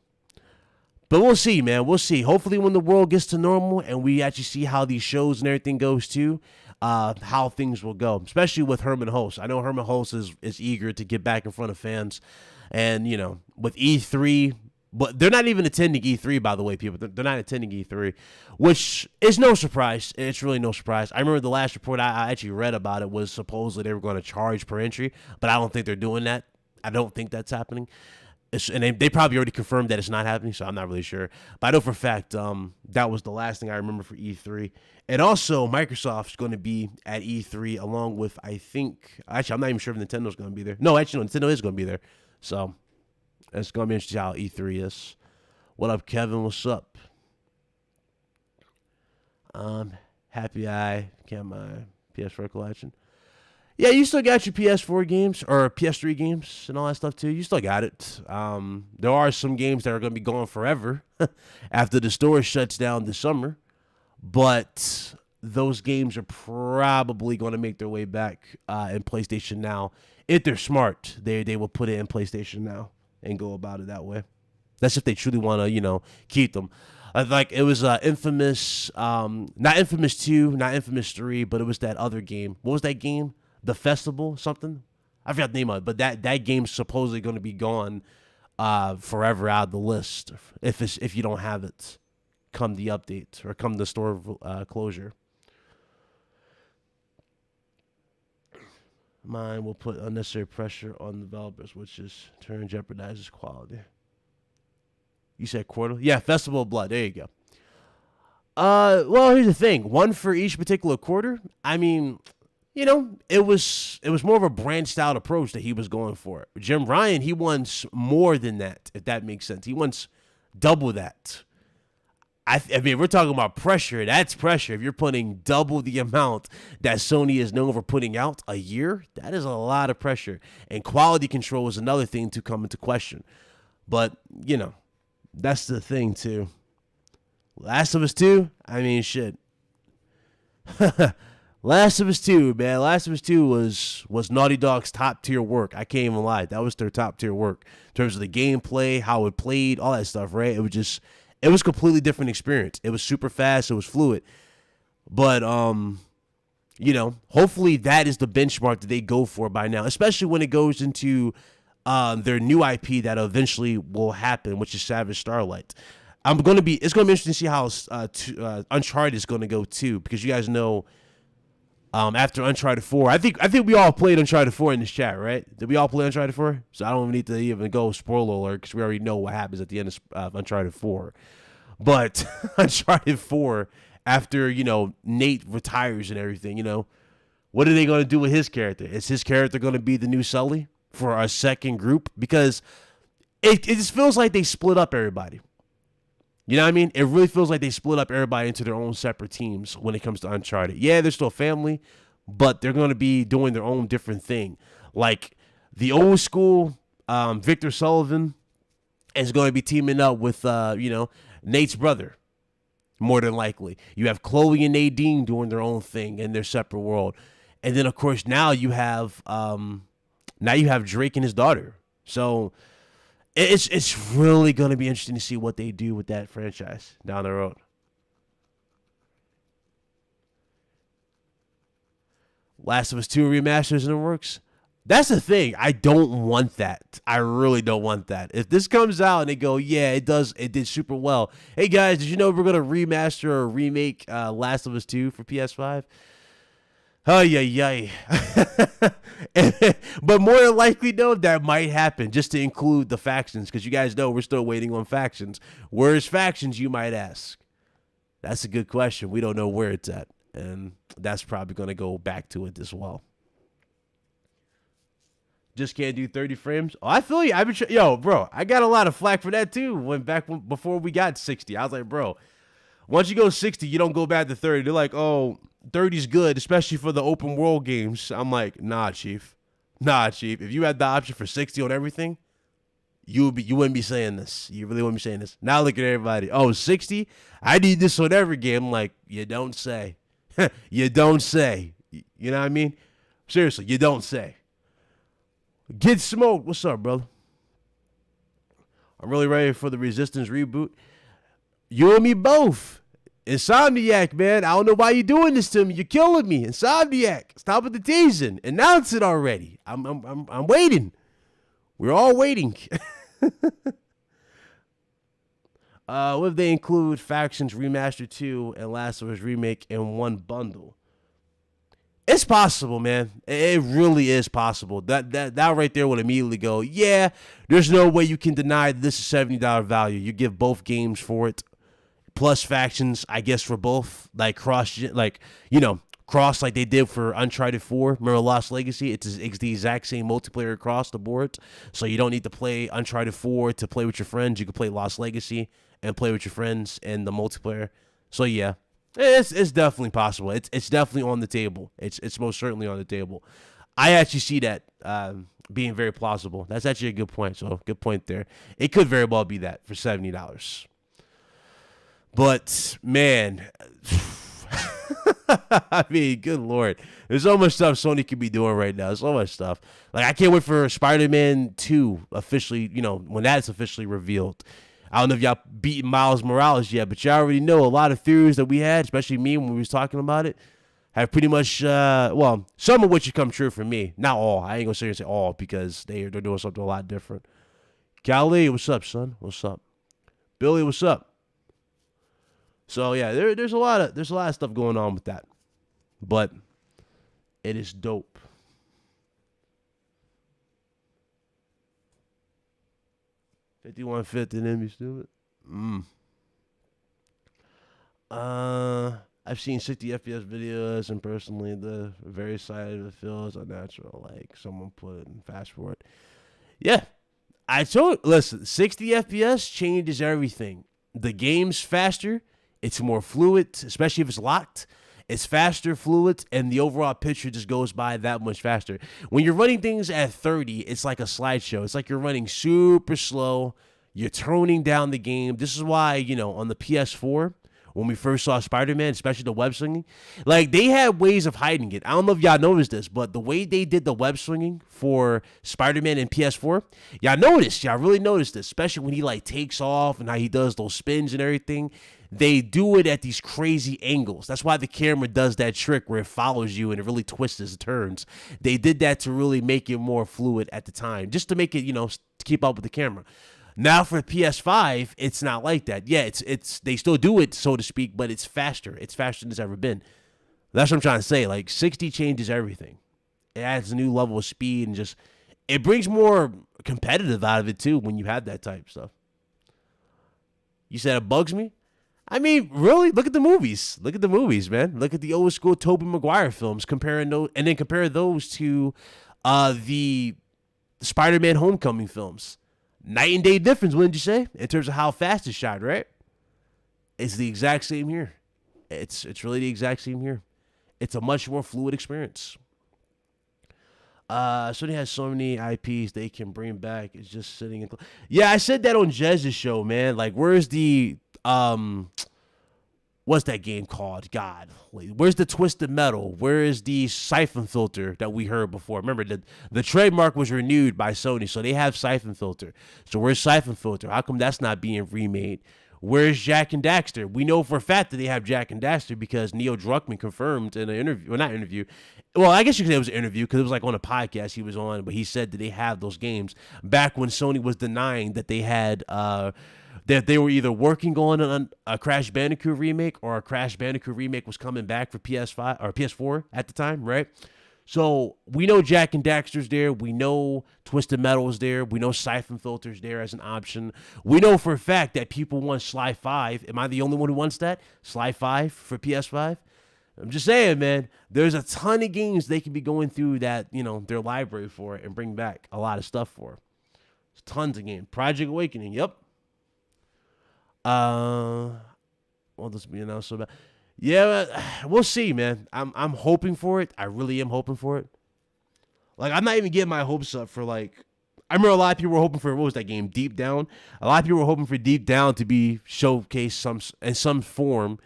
But we'll see, man. We'll see. Hopefully when the world gets to normal and we actually see how these shows and everything goes too, how things will go, especially with Herman Hulst. I know Herman Hulst is eager to get back in front of fans. And, with E3, but they're not even attending E3, by the way, people. They're not attending E3, which is no surprise. It's really no surprise. I remember the last report I actually read about it was supposedly they were going to charge per entry, but I don't think they're doing that. I don't think that's happening. And they probably already confirmed that it's not happening, so I'm not really sure. But I know for a fact that was the last thing I remember for E3. And also, Microsoft's going to be at E3 along with, I think, actually, I'm not even sure if Nintendo's going to be there. No, actually, no, Nintendo is going to be there. So it's going to be interesting how E3 is. What up, Kevin? What's up? Happy I get my PS4 collection. Yeah, you still got your PS4 games or PS3 games and all that stuff too. You still got it. There are some games that are going to be gone forever after the store shuts down this summer, but those games are probably going to make their way back in PlayStation Now. If they're smart, they will put it in PlayStation Now and go about it that way. That's if they truly want to, keep them. Like it was Infamous, not Infamous 2, not Infamous 3, but it was that other game. What was that game? The Festival, something? I forgot the name of it, but that game's supposedly going to be gone forever out of the list if you don't have it come the update or come the store closure. Mine will put unnecessary pressure on developers, which is turn jeopardizes quality. You said quarter? Yeah, Festival of Blood. There you go. Well, here's the thing. One for each particular quarter. I mean, it was more of a branched out approach that he was going for. Jim Ryan, he wants more than that, if that makes sense. He wants double that. I mean, we're talking about pressure. That's pressure. If you're putting double the amount that Sony is known for putting out a year, that is a lot of pressure. And quality control is another thing to come into question. But, that's the thing, too. Last of Us 2, I mean, shit. Last of Us 2, man. Last of Us 2 was Naughty Dog's top tier work. I can't even lie. That was their top tier work in terms of the gameplay, how it played, all that stuff, right? It was a completely different experience. It was super fast. It was fluid. But, hopefully that is the benchmark that they go for by now, especially when it goes into their new IP that eventually will happen, which is Savage Starlight. It's going to be interesting to see how Uncharted is going to go too, because you guys know, after Uncharted 4, I think we all played Uncharted 4 in this chat, right? Did we all play Uncharted 4? So I don't even need to even go spoiler alert because we already know what happens at the end of Uncharted 4. But Uncharted 4, after, Nate retires and everything, what are they going to do with his character? Is his character going to be the new Sully for our second group? Because it just feels like they split up everybody. You know what I mean? It really feels like they split up everybody into their own separate teams when it comes to Uncharted. Yeah, they're still family, but they're going to be doing their own different thing. Like the old school, Victor Sullivan is going to be teaming up with, Nate's brother, more than likely. You have Chloe and Nadine doing their own thing in their separate world. And then, of course, now you have Drake and his daughter. So it's really going to be interesting to see what they do with that franchise down the road. Last of Us 2 remasters in the works. That's the thing. I don't want that. I really don't want that. If this comes out and they go, yeah, it did super well. Hey guys, did you know we're gonna remaster or remake Last of Us 2 for PS5? Oh yeah. But more than likely, though, that might happen just to include the factions, because you guys know we're still waiting on factions. Where's factions, you might ask? That's a good question. We don't know where it's at. And that's probably going to go back to it as well. Just can't do 30 frames. Oh, I feel you. Bro, I got a lot of flack for that too. Before we got 60, I was like, bro, once you go 60, you don't go back to 30. They're like, oh, 30's good, especially for the open world games. I'm like, nah, chief. If you had the option for 60 on everything, you wouldn't be saying this. You really wouldn't be saying this. Now look at everybody. Oh, 60? I need this on every game. I'm like, you don't say. You don't say. You know what I mean? Seriously, you don't say. Get smoked. What's up, brother? I'm really ready for the Resistance reboot. You and me both. Insomniac, man. I don't know why you're doing this to me. You're killing me. Insomniac. Stop with the teasing. Announce it already. I'm waiting. We're all waiting. What if they include Factions Remaster 2 and Last of Us Remake in one bundle? It's possible, man. It really is possible. That right there would immediately go, yeah, there's no way you can deny that this is $70 value. You give both games for it, plus Factions, I guess, for both, like cross like they did for Uncharted 4. Remember Lost Legacy? It's the exact same multiplayer across the board. So you don't need to play Uncharted 4 to play with your friends. You can play Lost Legacy and play with your friends in the multiplayer. So yeah, it's definitely possible. It's definitely on the table. It's most certainly on the table. I actually see that being very plausible. That's actually a good point. So good point there. It could very well be that for $70. But man, I mean, good Lord. There's so much stuff Sony could be doing right now. So much stuff. Like, I can't wait for Spider-Man 2 officially, when that's officially revealed. I don't know if y'all beaten Miles Morales yet, but y'all already know a lot of theories that we had, especially me when we was talking about it, have pretty much, some of which have come true for me. Not all. I ain't going to say all, because they're doing something a lot different. Callie, what's up, son? What's up? Billy, what's up? So yeah, there's a lot of stuff going on with that, but it is dope. $51.50 and then be stupid. I've seen 60 FPS videos, and personally, the very side of it feels unnatural. Like someone put in fast forward. Yeah, listen, 60 FPS changes everything. The game's faster. It's more fluid, especially if it's locked. It's faster, fluid, and the overall picture just goes by that much faster. When you're running things at 30, it's like a slideshow. It's like you're running super slow. You're toning down the game. This is why, on the PS4, when we first saw Spider-Man, especially the web swinging, like, they had ways of hiding it. I don't know if y'all noticed this, but the way they did the web swinging for Spider-Man in PS4, y'all really noticed this, especially when he, like, takes off and how he does those spins and everything. They do it at these crazy angles. That's why the camera does that trick where it follows you and it really twists and turns. They did that to really make it more fluid at the time, just to make it, to keep up with the camera. Now for PS5, it's not like that. Yeah, it's they still do it, so to speak, but it's faster. It's faster than it's ever been. That's what I'm trying to say. Like, 60 changes everything. It adds a new level of speed, and it brings more competitive out of it too when you have that type of stuff. You said it bugs me? I mean, really? Look at the movies. Look at the movies, man. Look at the old school Tobey Maguire films, comparing those, and then compare those to the Spider-Man Homecoming films. Night and day difference, wouldn't you say? In terms of how fast it's shot, right? It's the exact same here. It's really the exact same here. It's a much more fluid experience. Sony has so many IPs they can bring back. It's just sitting in. Yeah, I said that on Jez's show, man. Like, where's the what's that game called? God, where's the Twisted Metal? Where is the Siphon Filter that we heard before? Remember, the trademark was renewed by Sony, so they have Siphon Filter. So where's Siphon Filter? How come that's not being remade? Where's Jack and Daxter? We know for a fact that they have Jack and Daxter because Neil Druckmann confirmed in an interview, well, not interview. Well, I guess you could say it was an interview because it was like on a podcast he was on, but he said that they have those games back when Sony was denying that they had that they were either working on a Crash Bandicoot remake or a Crash Bandicoot remake was coming back for PS5 or PS4 at the time, right? So we know Jack and Daxter's there. We know Twisted Metal is there. We know Siphon Filter's there as an option. We know for a fact that people want Sly 5. Am I the only one who wants that? Sly 5 for PS5? I'm just saying, man, there's a ton of games they could be going through that, their library for and bring back a lot of stuff for. There's tons of games. Project Awakening, yep. Well, this be announced so bad. Yeah, we'll see, man. I'm hoping for it. I really am hoping for it. Like, I'm not even getting my hopes up for, like, I remember a lot of people were hoping for, what was that game, Deep Down? A lot of people were hoping for Deep Down to be showcased in some form.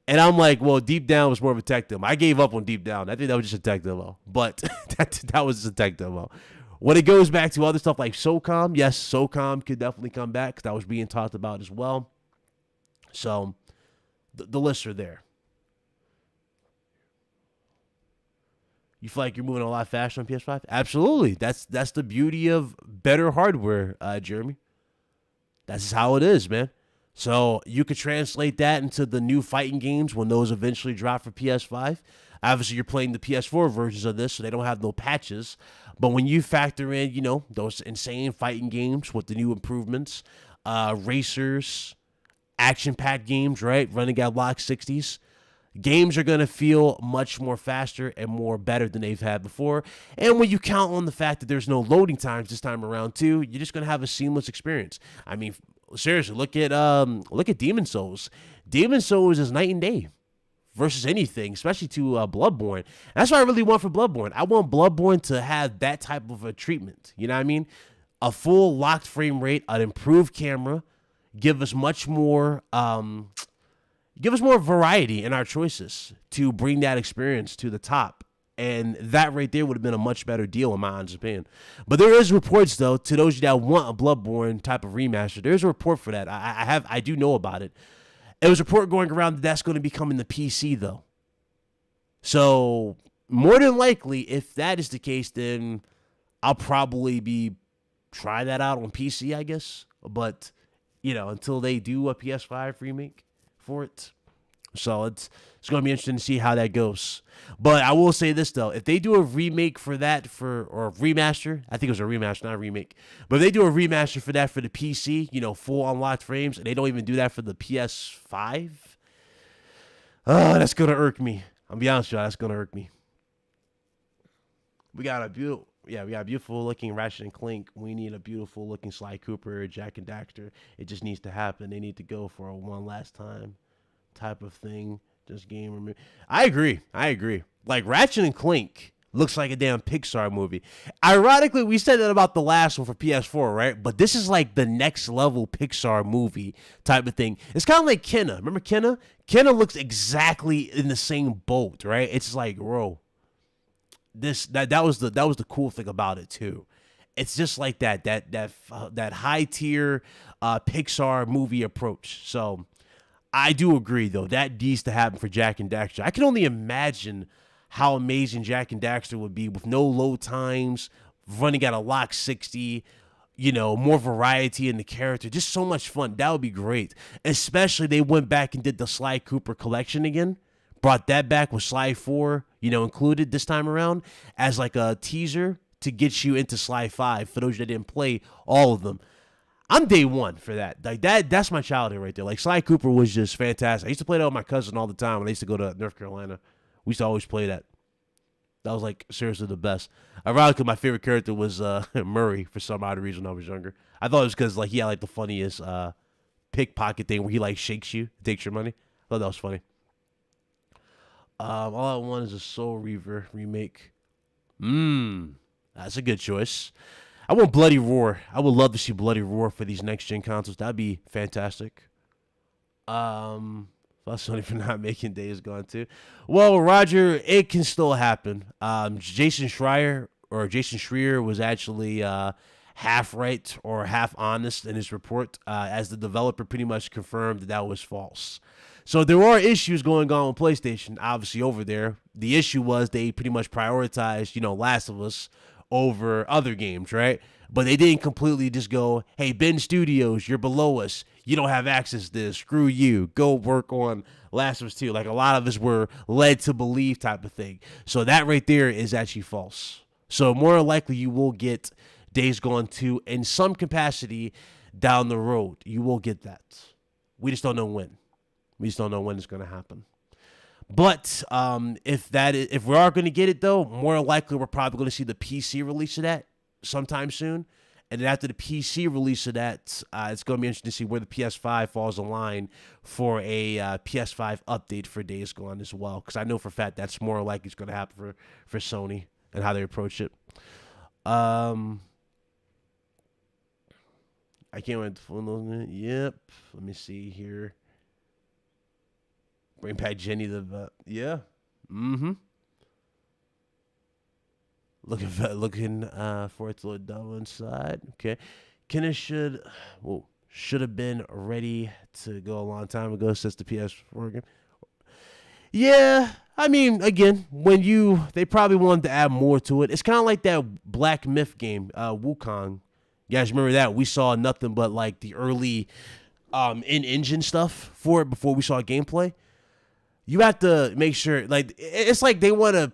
And I'm like, well, Deep Down was more of a tech demo. I gave up on Deep Down. I think that was just a tech demo. But that was just a tech demo. When it goes back to other stuff like SOCOM, yes, SOCOM could definitely come back because that was being talked about as well. So the lists are there. You feel like you're moving a lot faster on PS5? Absolutely. That's the beauty of better hardware, Jeremy. That's just how it is, man. So you could translate that into the new fighting games when those eventually drop for PS5. Obviously, you're playing the PS4 versions of this, so they don't have no patches. But when you factor in, those insane fighting games with the new improvements, racers, action-packed games, right? Running at lock 60s. Games are going to feel much more faster and more better than they've had before. And when you count on the fact that there's no loading times this time around too, you're just going to have a seamless experience. I mean, seriously, look at Demon's Souls. Demon's Souls is night and day versus anything, especially to Bloodborne. And that's what I really want for Bloodborne. I want Bloodborne to have that type of a treatment. You know what I mean? A full locked frame rate, an improved camera, give us much more variety in our choices to bring that experience to the top. And that right there would have been a much better deal in my honest opinion. But there is reports, though, to those of you that want a Bloodborne type of remaster, there's a report for that. I do know about it. It was a report going around that that's going to be coming to PC, though. So more than likely, if that is the case, then I'll probably try that out on PC, I guess. But, until they do a PS5 remake for it. So it's going to be interesting to see how that goes. But I will say this, though. If they do a remake for that or a remaster, I think it was a remaster, not a remake. But if they do a remaster for that for the PC, full unlocked frames, and they don't even do that for the PS5, that's going to irk me. I'll be honest with you, that's going to irk me. We got a beautiful looking Ratchet and Clank. We need a beautiful looking Sly Cooper, Jack and Daxter. It just needs to happen. They need to go for a one last time type of thing. Just game. I agree. Like Ratchet and Clank looks like a damn Pixar movie. Ironically, we said that about the last one for PS4, right? But this is like the next level Pixar movie type of thing. It's kind of like Kenna. Remember Kenna? Kenna looks exactly in the same boat, right? It's like, bro. That was the cool thing about it too. It's just like that high tier Pixar movie approach. So I do agree though that needs to happen for Jack and Daxter. I can only imagine how amazing Jack and Daxter would be with no load times, running at a lock 60. More variety in the character, just so much fun. That would be great. Especially they went back and did the Sly Cooper collection again. Brought that back with Sly 4, included this time around as like a teaser to get you into Sly 5 for those that didn't play all of them. I'm day one for that. Like that's my childhood right there. Like Sly Cooper was just fantastic. I used to play that with my cousin all the time when I used to go to North Carolina. We used to always play that. That was like seriously the best. Ironically, my favorite character was Murray for some odd reason when I was younger. I thought it was because like he had like the funniest pickpocket thing where he like shakes you, takes your money. I thought that was funny. All I want is a Soul Reaver remake. That's a good choice. I want Bloody Roar. I would love to see Bloody Roar for these next gen consoles. That'd be fantastic. Plus Sony for not making Days Gone too. Well, Roger, it can still happen. Jason Schreier was actually half right or half honest in his report, as the developer pretty much confirmed that was false. So there are issues going on with PlayStation, obviously over there. The issue was they pretty much prioritized, Last of Us over other games, right? But they didn't completely just go, hey, Ben Studios, you're below us. You don't have access to this. Screw you. Go work on Last of Us 2. Like, a lot of us were led to believe type of thing. So that right there is actually false. So more likely you will get Days Gone 2 in some capacity down the road. You will get that. We just don't know when. We just don't know when it's going to happen. But if we are going to get it, though, more likely we're probably going to see the PC release of that sometime soon. And then after the PC release of that, it's going to be interesting to see where the PS5 falls in line for a PS5 update for Days Gone as well. Because I know for a fact that's more likely it's going to happen for Sony and how they approach it. I can't wait to phone those. Yep. Let me see here. Bring back Jenny yeah. Mm-hmm. Looking for it to look double inside. Okay. Kenneth should have been ready to go a long time ago since the PS4 game. Yeah, I mean, again, they probably wanted to add more to it. It's kind of like that Black Myth game, Wukong. You guys remember that? We saw nothing but like the early in-engine stuff for it before we saw gameplay. You have to make sure, like, it's like they want to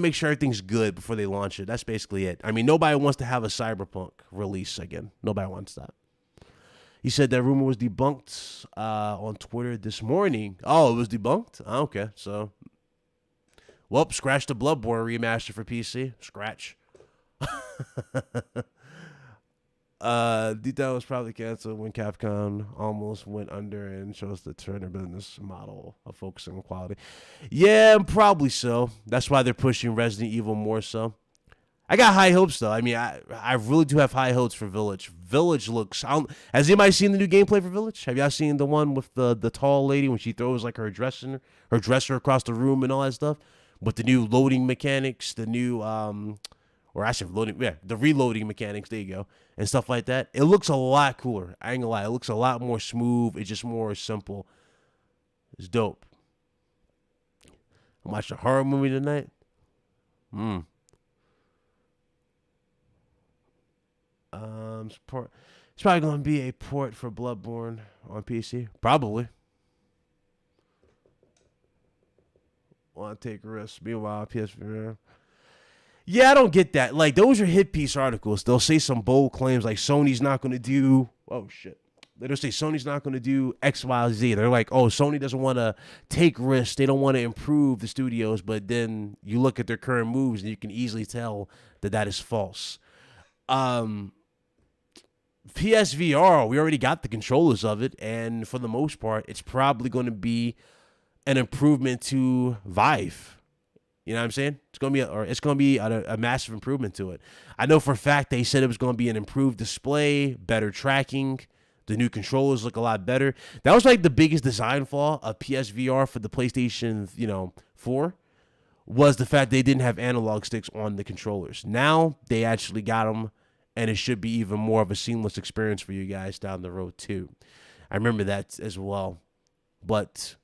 make sure everything's good before they launch it. That's basically it. I mean, nobody wants to have a Cyberpunk release again. Nobody wants that. He said that rumor was debunked on Twitter this morning. Oh, it was debunked? Oh, okay, so. Well, scratch the Bloodborne remaster for PC. Scratch. Detail was probably canceled when Capcom almost went under and chose to turn their business model of focusing on quality. Yeah, probably so. That's why they're pushing Resident Evil more so. I got high hopes though. I mean, I really do have high hopes for Village. Village looks. Has anybody seen the new gameplay for Village? Have y'all seen the one with the tall lady when she throws like her dresser across the room and all that stuff? With the new loading mechanics, the new the reloading mechanics, there you go, and stuff like that. It looks a lot cooler. I ain't gonna lie. It looks a lot more smooth. It's just more simple. It's dope. I'm watching a horror movie tonight. It's probably gonna be a port for Bloodborne on PC. Probably. Want to take a risk. Meanwhile, PS4. Yeah, I don't get that. Like, those are hit piece articles. They'll say some bold claims like Sony's not going to do. Oh, shit. They'll say Sony's not going to do X, Y, Z. They're like, oh, Sony doesn't want to take risks. They don't want to improve the studios. But then you look at their current moves and you can easily tell that is false. PSVR, we already got the controllers of it. And for the most part, it's probably going to be an improvement to Vive. You know what I'm saying? It's gonna be a massive improvement to it. I know for a fact they said it was gonna be an improved display, better tracking. The new controllers look a lot better. That was like the biggest design flaw of PSVR for the PlayStation, 4, was the fact they didn't have analog sticks on the controllers. Now they actually got them, and it should be even more of a seamless experience for you guys down the road too. I remember that as well, but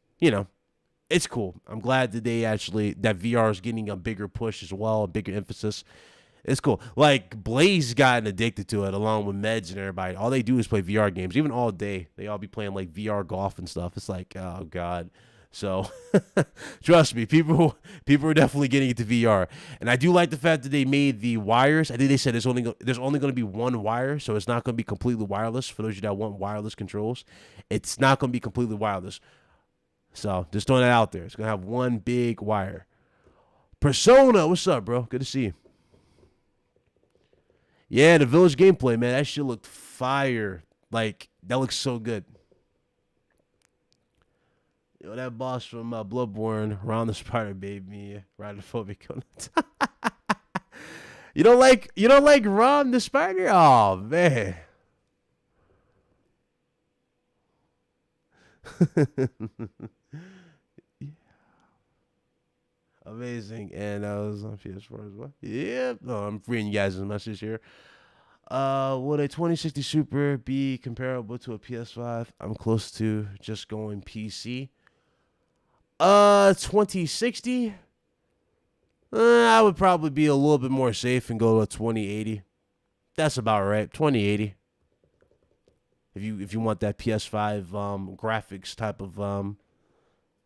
it's cool. I'm glad that that VR is getting a bigger push as well, a bigger emphasis. It's cool. Like, Blaze gotten addicted to it along with Meds and everybody. All they do is play VR games, even all day. They all be playing like VR golf and stuff. It's like, oh God. So trust me, people are definitely getting into VR. And I do like the fact that they made the wires. I think they said there's only going to be one wire, so it's not going to be completely wireless. For those of you that want wireless controls, it's not going to be completely wireless. So just throwing that out there. It's going to have one big wire. Persona, what's up, bro? Good to see you. Yeah, the Village gameplay, man. That shit looked fire. Like, that looks so good. Yo, that boss from Bloodborne, Ron the Spider, baby, rhydophobic. You don't like Ron the Spider? Oh man. Amazing. And I was on PS4 as well. Yeah. No, I'm reading you guys' message here. Would a 2060 Super be comparable to a PS5? I'm close to just going PC. 2060? I would probably be a little bit more safe and go to 2080. That's about right. 2080. If you want that PS5 graphics type of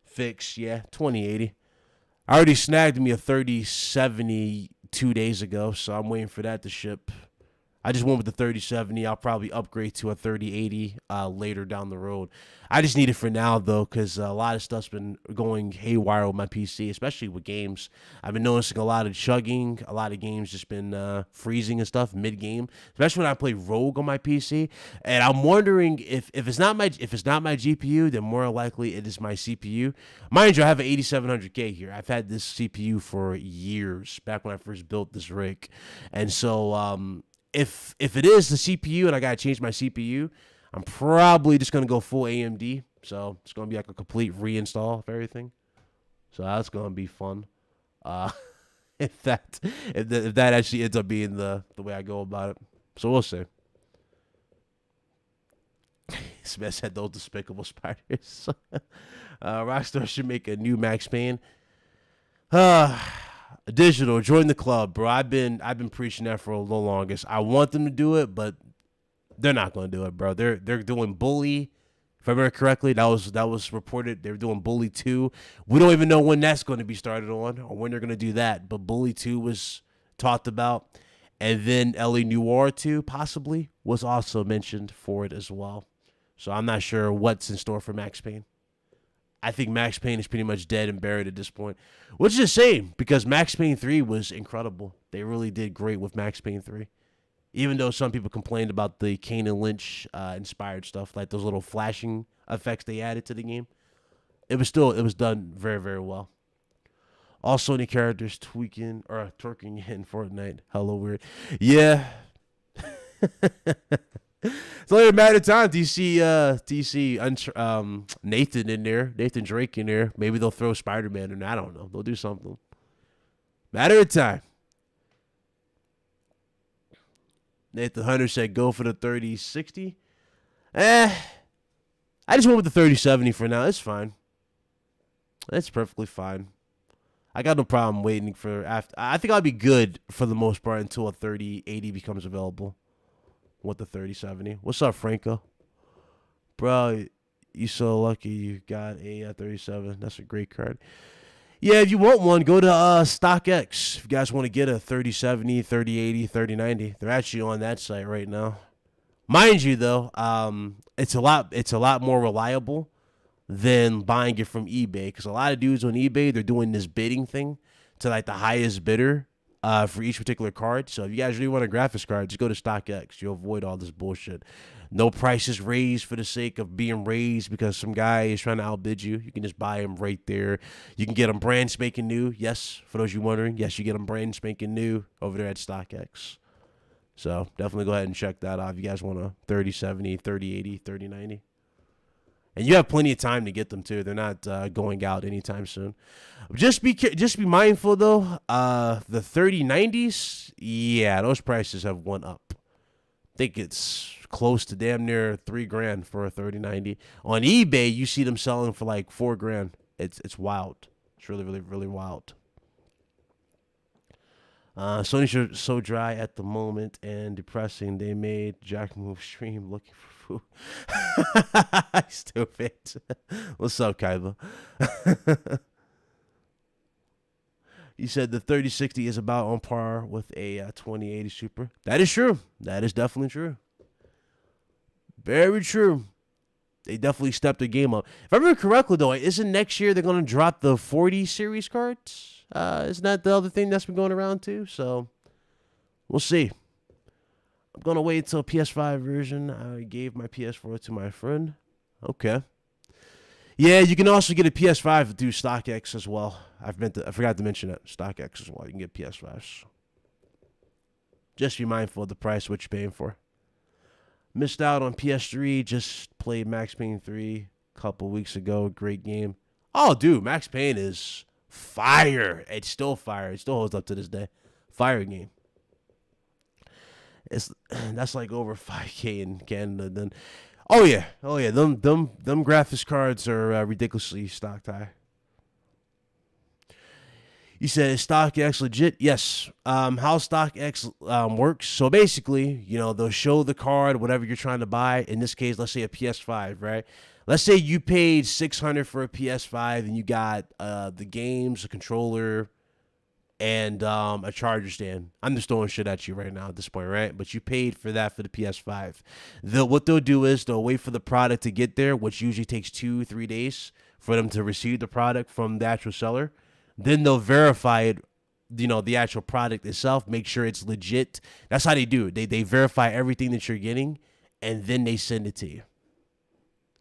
fix, yeah, 2080. I already snagged me a 3070 2 days ago, so I'm waiting for that to ship. I just went with the 3070. I'll probably upgrade to a 3080 later down the road. I just need it for now, though, because a lot of stuff's been going haywire with my PC, especially with games. I've been noticing a lot of chugging, a lot of games just been freezing and stuff mid-game, especially when I play Rogue on my PC. And I'm wondering if it's not my GPU, then more likely it is my CPU. Mind you, I have an 8700K here. I've had this CPU for years, back when I first built this rig. And so if it is the CPU and I gotta change my CPU, I'm probably just gonna go full AMD. So it's gonna be like a complete reinstall of everything. So that's gonna be fun. If that actually ends up being the way I go about it. So we'll see. Smith said those despicable spiders. Rockstar should make a new Max Payne. Digital, join the club, bro. I've been preaching that for the longest. I want them to do it, but they're not going to do it, bro. They're doing Bully. If I remember correctly, that was reported. They're doing Bully 2. We don't even know when that's going to be started on or when they're going to do that. But Bully 2 was talked about, and then LA Noire 2 possibly was also mentioned for it as well. So I'm not sure what's in store for Max Payne. I think Max Payne is pretty much dead and buried at this point, which is a shame because Max Payne 3 was incredible. They really did great with Max Payne 3. Even though some people complained about the Kane and Lynch inspired stuff, like those little flashing effects they added to the game, it was done very, very well. All Sony characters twerking in Fortnite. Hello, weird. Yeah. It's only a matter of time. Do you see Nathan in there? Nathan Drake in there. Maybe they'll throw Spider-Man in there. I don't know. They'll do something. Matter of time. Nathan Hunter said go for the 3060. I just went with the 3070 for now. It's fine. That's perfectly fine. I got no problem waiting for after. I think I'll be good for the most part until a 3080 becomes available. With the 3070. What's up, Franco? Bro, you so lucky you got a 37. That's a great card. Yeah, if you want one, go to StockX. If you guys want to get a 3070, 3080, 3090, they're actually on that site right now. Mind you, though, it's a lot more reliable than buying it from eBay because a lot of dudes on eBay, they're doing this bidding thing to like the highest bidder. For each particular card. So if you guys really want a graphics card, just go to StockX. You'll avoid all this bullshit. No prices raised for the sake of being raised because some guy is trying to outbid you. You can just buy them right there. You can get them brand spanking new. Yes, for those of you wondering, yes, you get them brand spanking new over there at StockX. So definitely go ahead and check that out if you guys want a 3070, 3080, 3090. And you have plenty of time to get them too. They're not going out anytime soon. Just be mindful though. The 3090s, yeah, those prices have went up. I think it's close to damn near $3,000 for a 3090. On eBay, you see them selling for like $4,000. It's wild. It's really, really, really wild. Sony's so dry at the moment and depressing. They made Jack Move stream looking for food. Stupid. What's up, Kaiba? You said the 3060 is about on par with a 2080 Super. That is true. That is definitely true. Very true. They definitely stepped their game up. If I remember correctly, though, isn't next year they're going to drop the 40 series cards? Isn't that the other thing that's been going around, too? So, we'll see. I'm going to wait until PS5 version. I gave my PS4 to my friend. Okay. Yeah, you can also get a PS5 through StockX as well. I forgot to mention that. StockX as well. You can get PS5s. Just be mindful of the price, what you're paying for. Missed out on PS3. Just played Max Payne 3 a couple weeks ago. Great game. Oh, dude, Max Payne is fire. It's still fire. It still holds up to this day. Fire game. That's like over 5K in Canada. Then, oh yeah. Them graphics cards are ridiculously stocked high. You said is StockX legit? Yes. How StockX works? So basically, they'll show the card, whatever you're trying to buy. In this case, let's say a PS5, right? Let's say you paid $600 for a PS5 and you got the games, a controller, and a charger stand. I'm just throwing shit at you right now at this point, right? But you paid for that for the PS5. What they'll do is they'll wait for the product to get there, which usually takes 2-3 days for them to receive the product from the actual seller. Then they'll verify it, the actual product itself, make sure it's legit. That's how they do it. They verify everything that you're getting, and then they send it to you.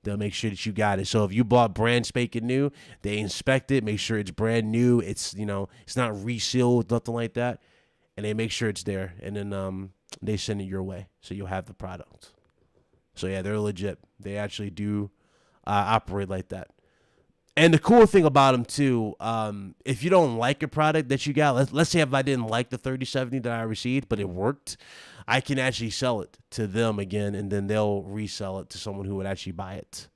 They'll make sure that you got it. So if you bought brand spanking new, they inspect it, make sure it's brand new. It's it's not resealed, nothing like that, and they make sure it's there. And then they send it your way, so you'll have the product. So yeah, they're legit. They actually do operate like that. And the cool thing about them too, if you don't like a product that you got, let's say if I didn't like the 3070 that I received, but it worked, I can actually sell it to them again, and then they'll resell it to someone who would actually buy it.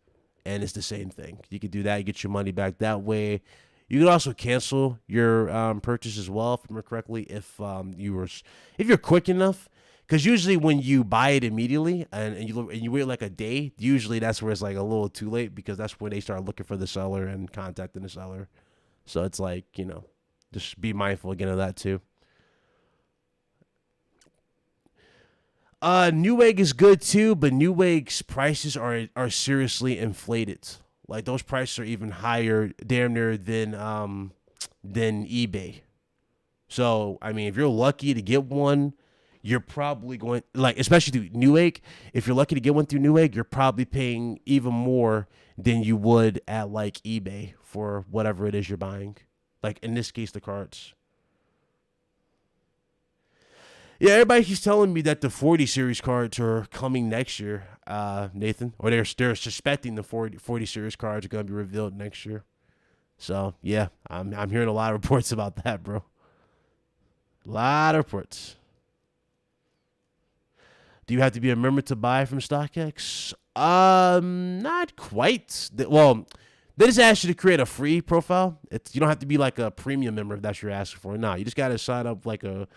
And it's the same thing. You could do that, you get your money back that way. You could also cancel your purchase as well, if I remember correctly, if you're quick enough. Because usually when you buy it immediately and you wait like a day, usually that's where it's like a little too late, because that's when they start looking for the seller and contacting the seller. So it's like, just be mindful again of that too. Newegg is good too, but Newegg's prices are seriously inflated. Like those prices are even higher, damn near than eBay. So I mean, if you're lucky to get one, you're probably going, like, especially through Newegg, if you're lucky to get one through Newegg, you're probably paying even more than you would at, like, eBay for whatever it is you're buying. Like, in this case, the cards. Yeah, everybody keeps telling me that the 40 series cards are coming next year, Nathan. Or they're suspecting the 40 series cards are going to be revealed next year. So, yeah, I'm hearing a lot of reports about that, bro. A lot of reports. Do you have to be a member to buy from StockX? Not quite. Well, they just ask you to create a free profile. You don't have to be like a premium member if that's what you're asking for. No, you just got to sign up like a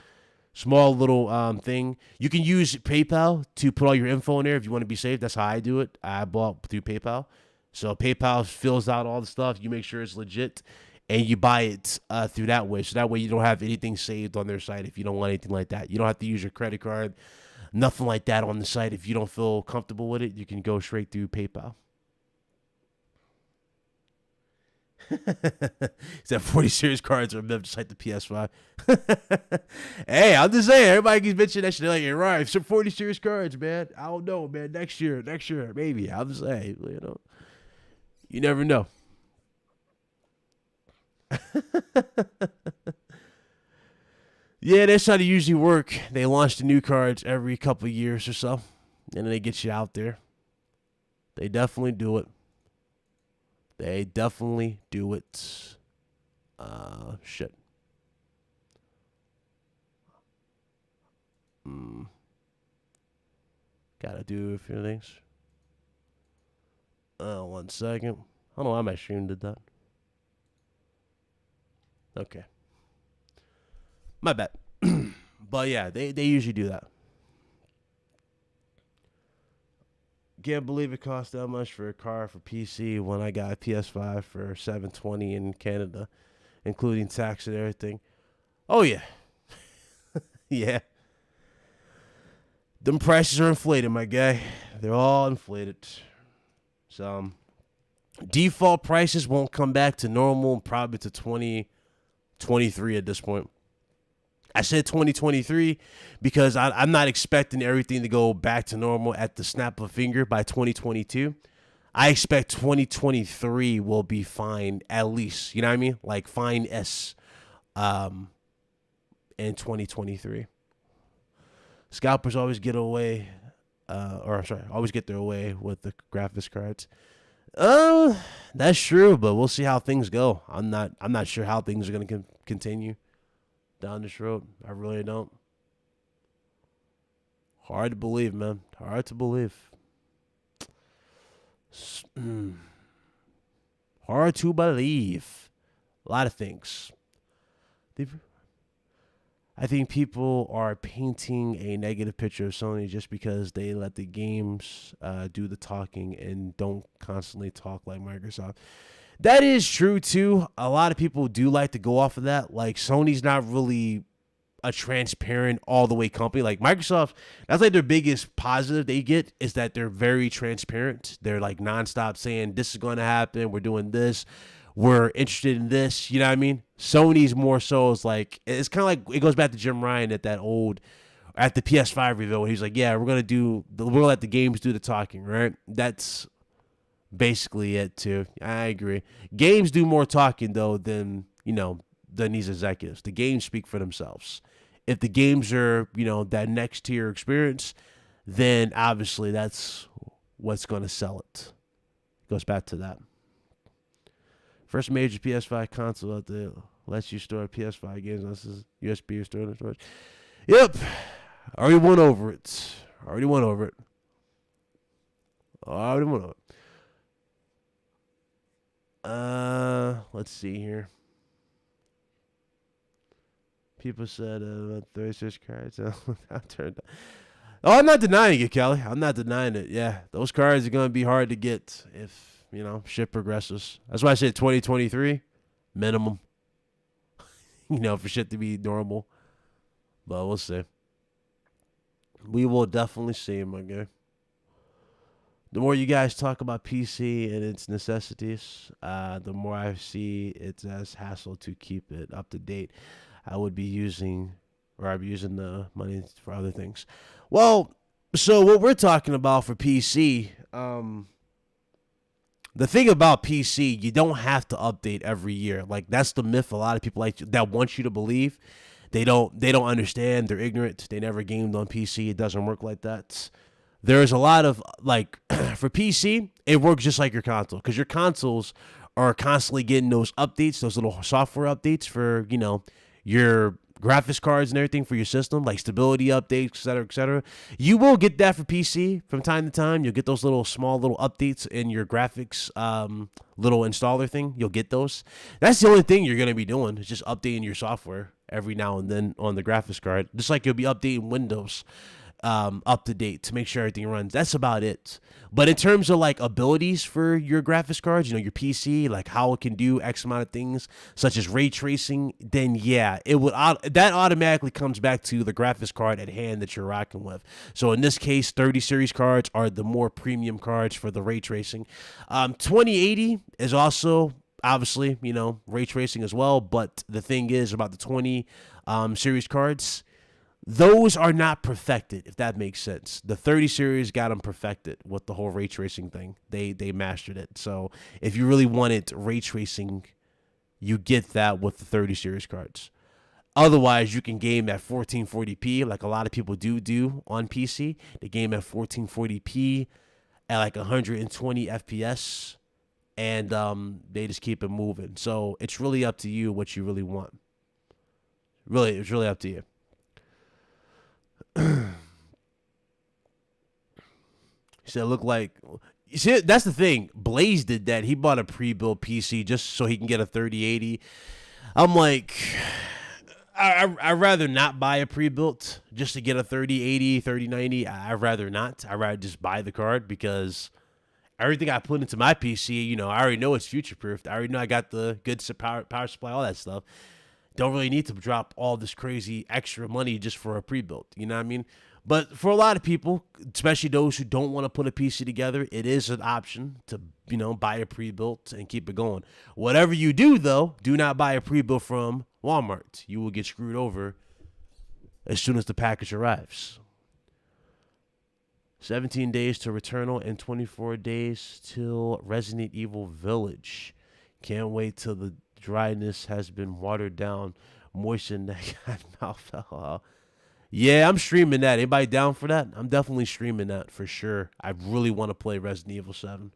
small little thing. You can use PayPal to put all your info in there if you want to be safe. That's how I do it. I bought through PayPal. So PayPal fills out all the stuff. You make sure it's legit, and you buy it through that way. So that way you don't have anything saved on their site if you don't want anything like that. You don't have to use your credit card. Nothing like that on the site. If you don't feel comfortable with it, you can go straight through PayPal. That 40 series cards are just like the PS5. Hey, I'm just saying, everybody keeps mentioning that shit. They're like, hey, right, some 40 series cards, man. I don't know, man. Next year, maybe. I'm just saying, you never know. Yeah, that's how they usually work. They launch the new cards every couple of years or so, and then they get you out there. They definitely do it. Shit. Gotta do a few things. 1 second. I don't know why my stream did that. Okay. My bad. But yeah, they usually do that. Can't believe it cost that much for a car for PC when I got a PS5 for $720 in Canada, including tax and everything. Oh yeah. Yeah. Them prices are inflated, my guy. They're all inflated. So default prices won't come back to normal probably to 2023 at this point. I said 2023 because I'm not expecting everything to go back to normal at the snap of a finger by 2022. I expect 2023 will be fine, at least. You know what I mean? Like fine S in 2023. Scalpers always get away, or I'm sorry, always get their way with the graphics cards. That's true, but we'll see how things go. I'm not sure how things are gonna continue down this road. I really don't. Hard to believe, man. Hard to believe. Hard to believe. A lot of things. I think people are painting a negative picture of Sony just because they let the games do the talking and don't constantly talk like Microsoft. That is true, too. A lot of people do like to go off of that. Like, Sony's not really a transparent all the way company. Like Microsoft, that's like their biggest positive they get is that they're very transparent. They're like nonstop saying this is going to happen. We're doing this. We're interested in this. You know what I mean? Sony's more so is like, it's kind of like, it goes back to Jim Ryan at the PS5 reveal when he's like, yeah, we're going to let the games do the talking, right? That's basically it too. I agree. Games do more talking though than these executives. The games speak for themselves. If the games are, that next tier experience, then obviously that's what's going to sell it. Goes back to that. First major PS5 console out there lets you store PS5 games. This is USB or storage. Yep. Already went over it. Let's see here. People said 36 cards. I turned. Oh, I'm not denying it, Kelly. I'm not denying it. Yeah, those cards are going to be hard to get if, shit progresses. That's why I said 2023 minimum. For shit to be normal. But we'll see. We will definitely see, my guy. The more you guys talk about PC and its necessities, the more I see it's as hassle to keep it up to date. I'd be using the money for other things. Well, so what we're talking about for PC, the thing about PC, you don't have to update every year. Like that's the myth a lot of people that want you to believe. They don't understand. They're ignorant. They never gamed on PC. It doesn't work like that. There's a lot of for PC, it works just like your console because your consoles are constantly getting those updates, those little software updates for your graphics cards and everything for your system, like stability updates, et cetera, et cetera. You will get that for PC from time to time. You'll get those small little updates in your graphics little installer thing. You'll get those. That's the only thing you're going to be doing is just updating your software every now and then on the graphics card, just like you'll be updating Windows up to date to make sure everything runs. That's about it. But in terms of abilities for your graphics cards, your PC, like how it can do X amount of things, such as ray tracing, then yeah, that automatically comes back to the graphics card at hand that you're rocking with. So in this case, 30 series cards are the more premium cards for the ray tracing. 2080 is also obviously, ray tracing as well. But the thing is about the 20 series cards, those are not perfected, if that makes sense. The 30 series got them perfected with the whole ray tracing thing. They mastered it. So if you really wanted ray tracing, you get that with the 30 series cards. Otherwise, you can game at 1440p like a lot of people do on PC. They game at 1440p at 120 FPS, and they just keep it moving. So it's really up to you what you really want. Really, it's really up to you. He said, "Look like." You see, that's the thing. Blaze did that. He bought a pre-built PC just so he can get a 3080. I'm like, I'd rather not buy a pre-built just to get a 3080, 3090. I'd rather not. I'd rather just buy the card because everything I put into my PC, I already know it's future-proofed. I already know I got the good power supply, all that stuff. Don't really need to drop all this crazy extra money just for a pre-built. You know what I mean? But for a lot of people, especially those who don't want to put a PC together, it is an option to, buy a pre-built and keep it going. Whatever you do, though, do not buy a pre-built from Walmart. You will get screwed over as soon as the package arrives. 17 days to Returnal and 24 days till Resident Evil Village. Can't wait till the dryness has been watered down, moistened that mouth. Yeah, I'm streaming that. Anybody down for that? I'm definitely streaming that for sure. I really want to play Resident Evil 7.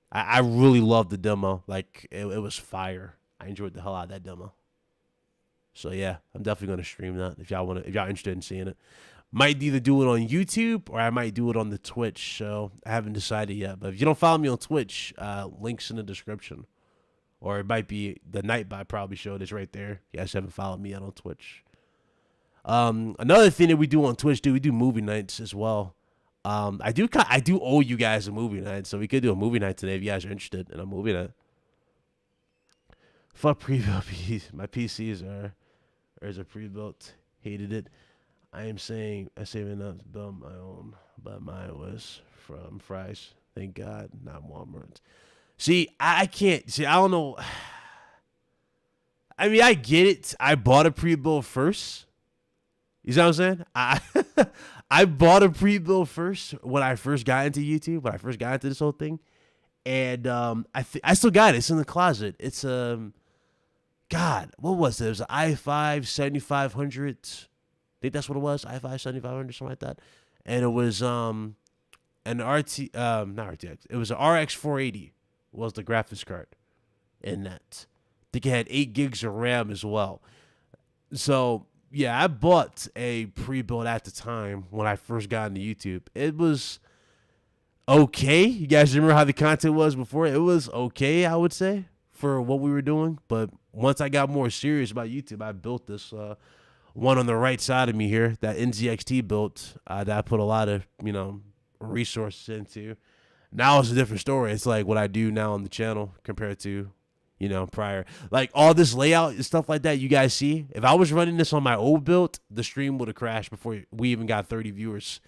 I really loved the demo. Like it was fire. I enjoyed the hell out of that demo. So yeah, I'm definitely gonna stream that if y'all if y'all interested in seeing it. Might either do it on YouTube or I might do it on the Twitch. So I haven't decided yet. But if you don't follow me on Twitch, links in the description. Or it might be the Nightbot probably showed it's right there. You guys haven't followed me yet on Twitch. Another thing that we do on Twitch, we do movie nights as well. I do owe you guys a movie night, so we could do a movie night today if you guys are interested in a movie night. Fuck pre-built PCs. My PCs are pre-built. Hated it. I saving up to build my own, but mine was from Fry's. Thank God, not Walmart. See, I can't. See, I don't know. I mean, I get it. I bought a pre-built first. You see what I'm saying? I bought a pre-built first when I first got into YouTube, when I first got into this whole thing. And I still got it. It's in the closet. It's God, what was it? It was an i5 7500. I think that's what it was. i5 7500, something like that. And it was an not RTX. It was an RX 480 was the graphics card in that. I think it had 8 gigs of RAM as well. So yeah, I bought a pre-built at the time when I first got into YouTube. It was okay. You guys remember how the content was before? It was okay, I would say, for what we were doing. But once I got more serious about YouTube, I built this one on the right side of me here, that NZXT built that I put a lot of, resources into. Now it's a different story. It's like what I do now on the channel compared to, prior. Like all this layout and stuff like that you guys see. If I was running this on my old build, the stream would have crashed before we even got 30 viewers.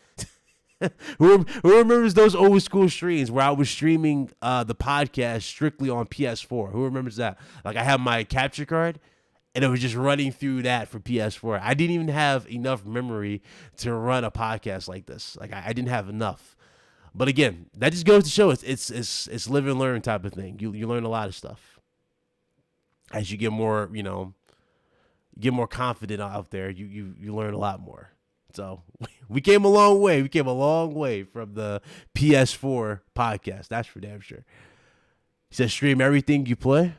Who remembers those old school streams where I was streaming the podcast strictly on PS4? Who remembers that? Like I had my capture card and it was just running through that for PS4. I didn't even have enough memory to run a podcast like this. Like I didn't have enough. But again, that just goes to show it's live and learn type of thing. You learn a lot of stuff as you get more, get more confident out there. You learn a lot more. So we came a long way. We came a long way from the PS4 podcast. That's for damn sure. He says stream everything you play.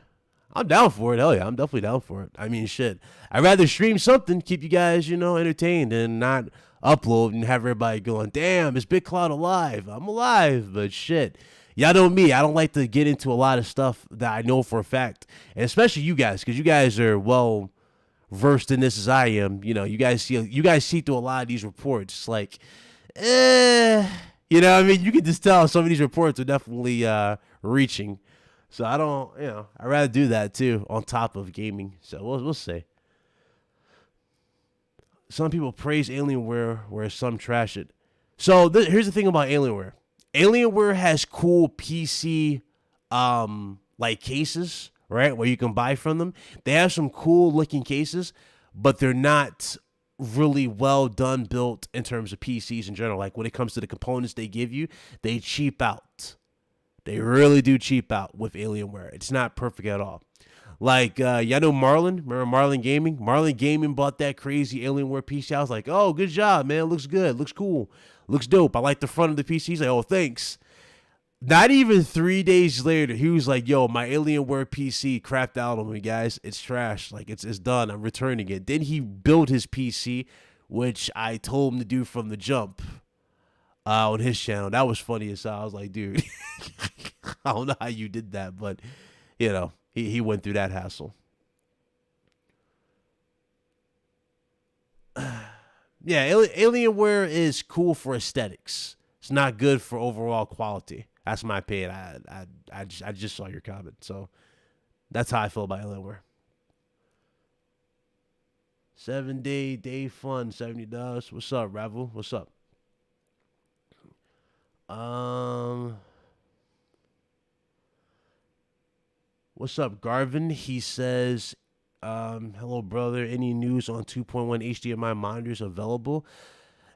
I'm down for it. Hell yeah, I'm definitely down for it. I mean, shit. I'd rather stream something, keep you guys, entertained and not upload and have everybody going, damn, is Big Cloud alive? I'm alive, but shit. Y'all know me. I don't like to get into a lot of stuff that I know for a fact, and especially you guys, because you guys are well versed in this as I am. You guys see through a lot of these reports. It's like, I mean, you can just tell some of these reports are definitely reaching. So I don't, I'd rather do that too on top of gaming. So we'll see. Some people praise Alienware, where some trash it. So here's the thing about Alienware. Alienware has cool PC like cases, right, where you can buy from them. They have some cool looking cases, but they're not really well done built in terms of PCs in general. Like when it comes to the components they give you, they cheap out. They really do cheap out with Alienware. It's not perfect at all. Like, y'all know Marlon? Remember Marlon Gaming? Marlon Gaming bought that crazy Alienware PC. I was like, oh, good job, man. Looks good. Looks cool. Looks dope. I like the front of the PC. He's like, oh, thanks. Not even 3 days later, he was like, yo, my Alienware PC crapped out on me, guys. It's trash. Like, it's done. I'm returning it. Then he built his PC, which I told him to do from the jump on his channel. That was funny as hell. I was like, dude, I don't know how you did that, but, he went through that hassle. Yeah, Alienware is cool for aesthetics. It's not good for overall quality. That's my opinion. I just saw your comment, so that's how I feel about Alienware. 7-day fun, $70. What's up, Ravel? What's up? What's up, Garvin? He says, hello, brother. Any news on 2.1 HDMI monitors available?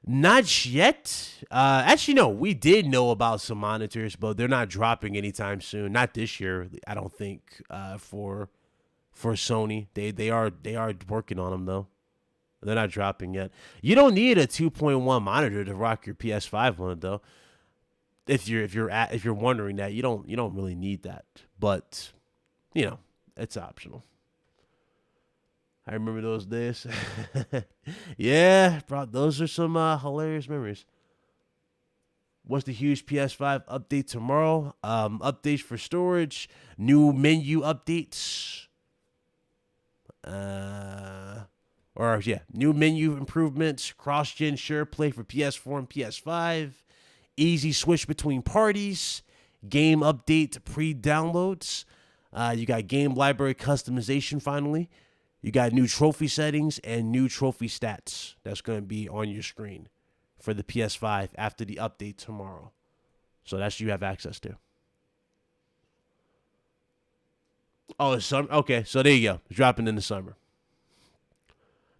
Not yet. Actually, no. We did know about some monitors, but they're not dropping anytime soon. Not this year, I don't think. For Sony, they are working on them though. They're not dropping yet. You don't need a 2.1 monitor to rock your PS5 on it though. If you're wondering that, you don't really need that. But it's optional. I remember those days. Yeah, bro, those are some hilarious memories. What's the huge PS5 update tomorrow? Updates for storage, new menu updates. New menu improvements, cross-gen share play for PS4 and PS5, easy switch between parties, game update pre-downloads. You got game library customization finally. You got new trophy settings and new trophy stats that's going to be on your screen for the PS5 after the update tomorrow. So that's you have access to. Oh, it's summer? Okay, so there you go. It's dropping in the summer.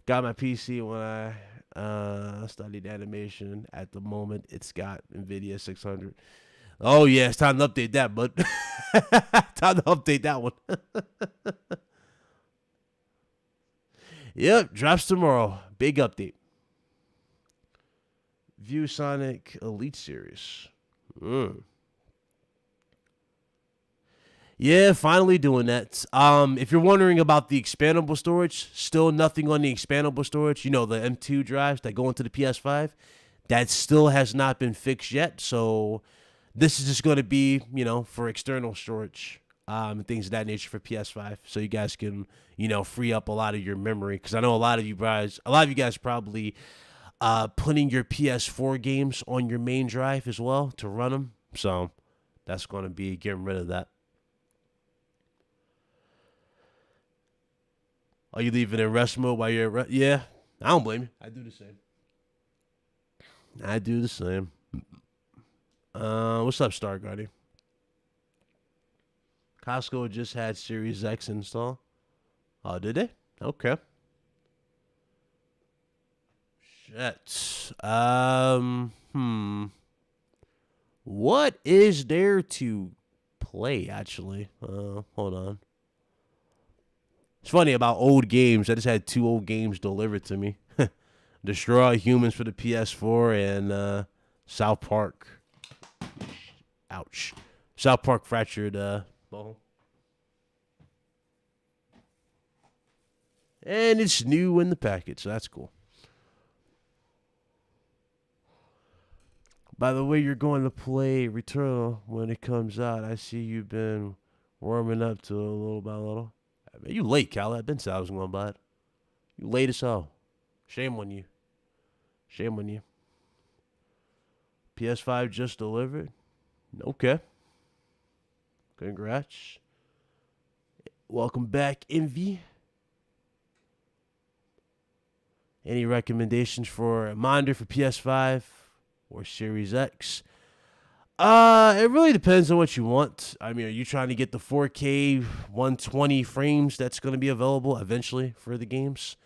Got my PC when I studied animation. At the moment, it's got NVIDIA 600. Oh, yeah, it's time to update that, bud. Time to update that one. Yep, drops tomorrow. Big update. View Sonic Elite Series. Yeah, finally doing that. If you're wondering about the expandable storage, still nothing on the expandable storage. The M2 drives that go into the PS5. That still has not been fixed yet. So this is just going to be, for external storage. And things of that nature for PS5, so you guys can, free up a lot of your memory. Because I know a lot of you guys probably putting your PS4 games on your main drive as well to run them. So that's going to be getting rid of that. Are you leaving in rest mode while you're at rest? Yeah, I don't blame you. I do the same. What's up, Star Guardian? Costco just had Series X install. Oh, did they? Okay. Shit. What is there to play, actually? Hold on. It's funny about old games. I just had 2 old games delivered to me. Destroy Humans for the PS4 and South Park. Ouch. South Park Fractured bone. And it's new in the package, so that's cool. By the way, you're going to play Returnal when it comes out. I see you've been warming up to a little by little. Man, you late, Cal. I've been said I was going to buy it. You late as hell. Shame on you. PS5 just delivered. Okay. Congrats. Welcome back, Envy. Any recommendations for a monitor for PS5 or Series X? It really depends on what you want. I mean, are you trying to get the 4K 120 frames that's going to be available eventually for the games?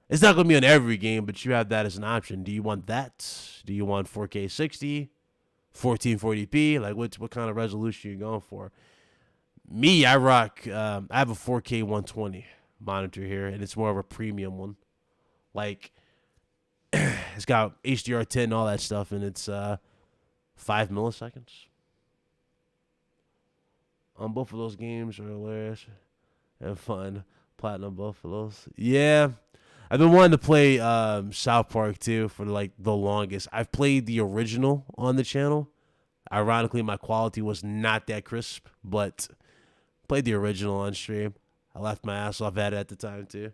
It's not going to be on every game, but you have that as an option. Do you want that? Do you want 4K 60, 1440p? Like, what kind of resolution are you going for? Me, I rock. I have a 4K 120 monitor here, and it's more of a premium one. Like, it's got HDR10 and all that stuff, and it's 5 milliseconds. Both of those games are hilarious and fun. Platinum both of those. Yeah, I've been wanting to play South Park too for like the longest. I've played the original on the channel. Ironically, my quality was not that crisp, but played the original on stream. I laughed my ass off at it at the time too.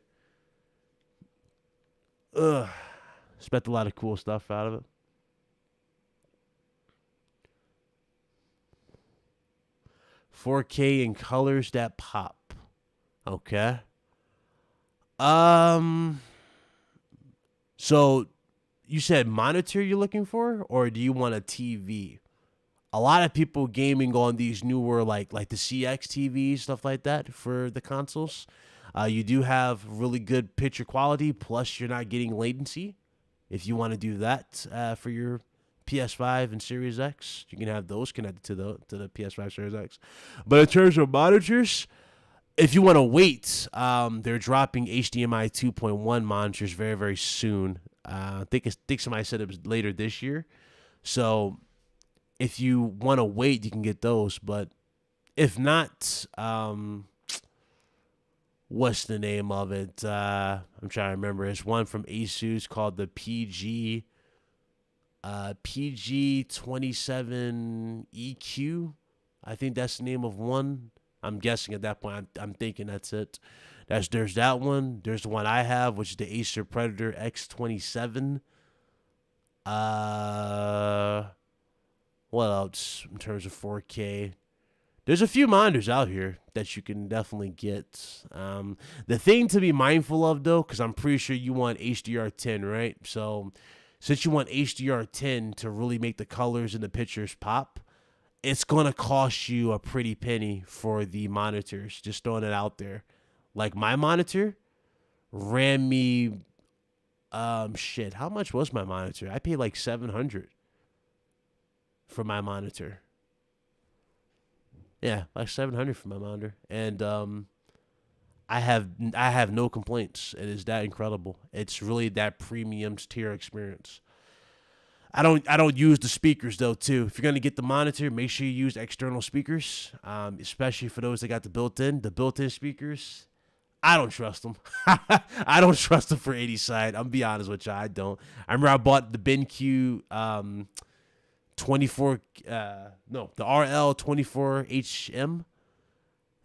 Expect a lot of cool stuff out of it. $4K in colors that pop. Okay. So you said monitor you're looking for, or do you want a TV? A lot of people gaming on these newer like the CX TVs, stuff like that for the consoles. You do have really good picture quality, plus you're not getting latency. If you want to do that for your PS5 and Series X, you can have those connected to the PS5 Series X. But in terms of monitors, if you want to wait, they're dropping HDMI 2.1 monitors very, very soon. I think somebody said it was later this year. So if you want to wait, you can get those. But if not, what's the name of it? I'm trying to remember. It's one from Asus called the PG27 EQ. I think that's the name of one. I'm guessing at that point. I'm thinking that's it. There's that one. There's the one I have, which is the Acer Predator X27. Uh, what else in terms of 4K? There's a few monitors out here that you can definitely get. The thing to be mindful of, though, because I'm pretty sure you want HDR10, right? So since you want HDR10 to really make the colors in the pictures pop, it's going to cost you a pretty penny for the monitors. Just throwing it out there. Like my monitor ran me, shit, how much was my monitor? I paid like $700 for my monitor. Yeah, like $700 for my monitor. And I have no complaints. It is that incredible. It's really that premium tier experience. I don't use the speakers though too. If you're gonna get the monitor, make sure you use external speakers, especially for those that got the built-in. The built-in speakers, I don't trust them. I don't trust them for 80 side. I'm be honest with you, I don't. I remember I bought the BenQ 24, the RL24HM.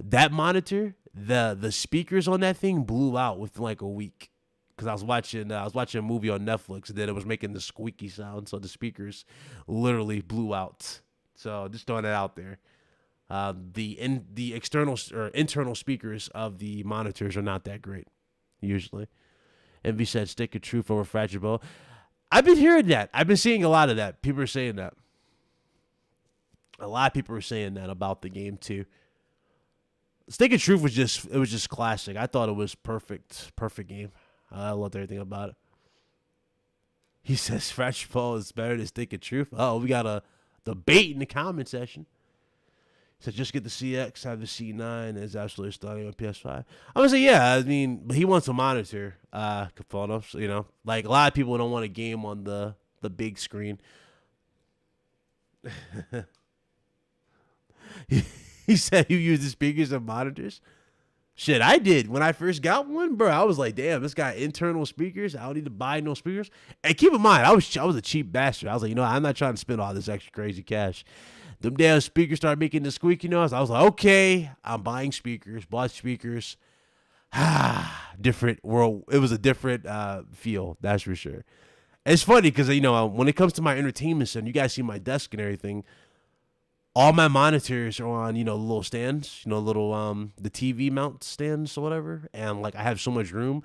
That monitor, the speakers on that thing blew out within like a week. Because I was watching a movie on Netflix, and then it was making the squeaky sound, so the speakers literally blew out. So just throwing that out there. The external or internal speakers of the monitors are not that great, usually. Envy said, "Stick of truth over fragile bow." I've been hearing that. I've been seeing a lot of that. People are saying that. A lot of people are saying that about the game too. Stick of Truth was just classic. I thought it was perfect game. I loved everything about it. He says Fracture Ball is better than Stick of Truth. Oh, we got a debate in the comment section. He said just get the CX, have the C9. It's absolutely stunning on PS5. I'm gonna say yeah. I mean, he wants a monitor. Kafonos, like a lot of people don't want a game on the big screen. He said you use the speakers and monitors. Shit, I did. When I first got one, bro, I was like, damn, this got internal speakers. I don't need to buy no speakers. And keep in mind, I was a cheap bastard. I was like, I'm not trying to spend all this extra crazy cash. Them damn speakers started making the squeaky noise. I was like, okay, I'm buying speakers. Bought speakers. Different world. It was a different feel, that's for sure. It's funny because, when it comes to my entertainment center, you guys see my desk and everything. All my monitors are on, little stands, little the TV mount stands or whatever. And like I have so much room.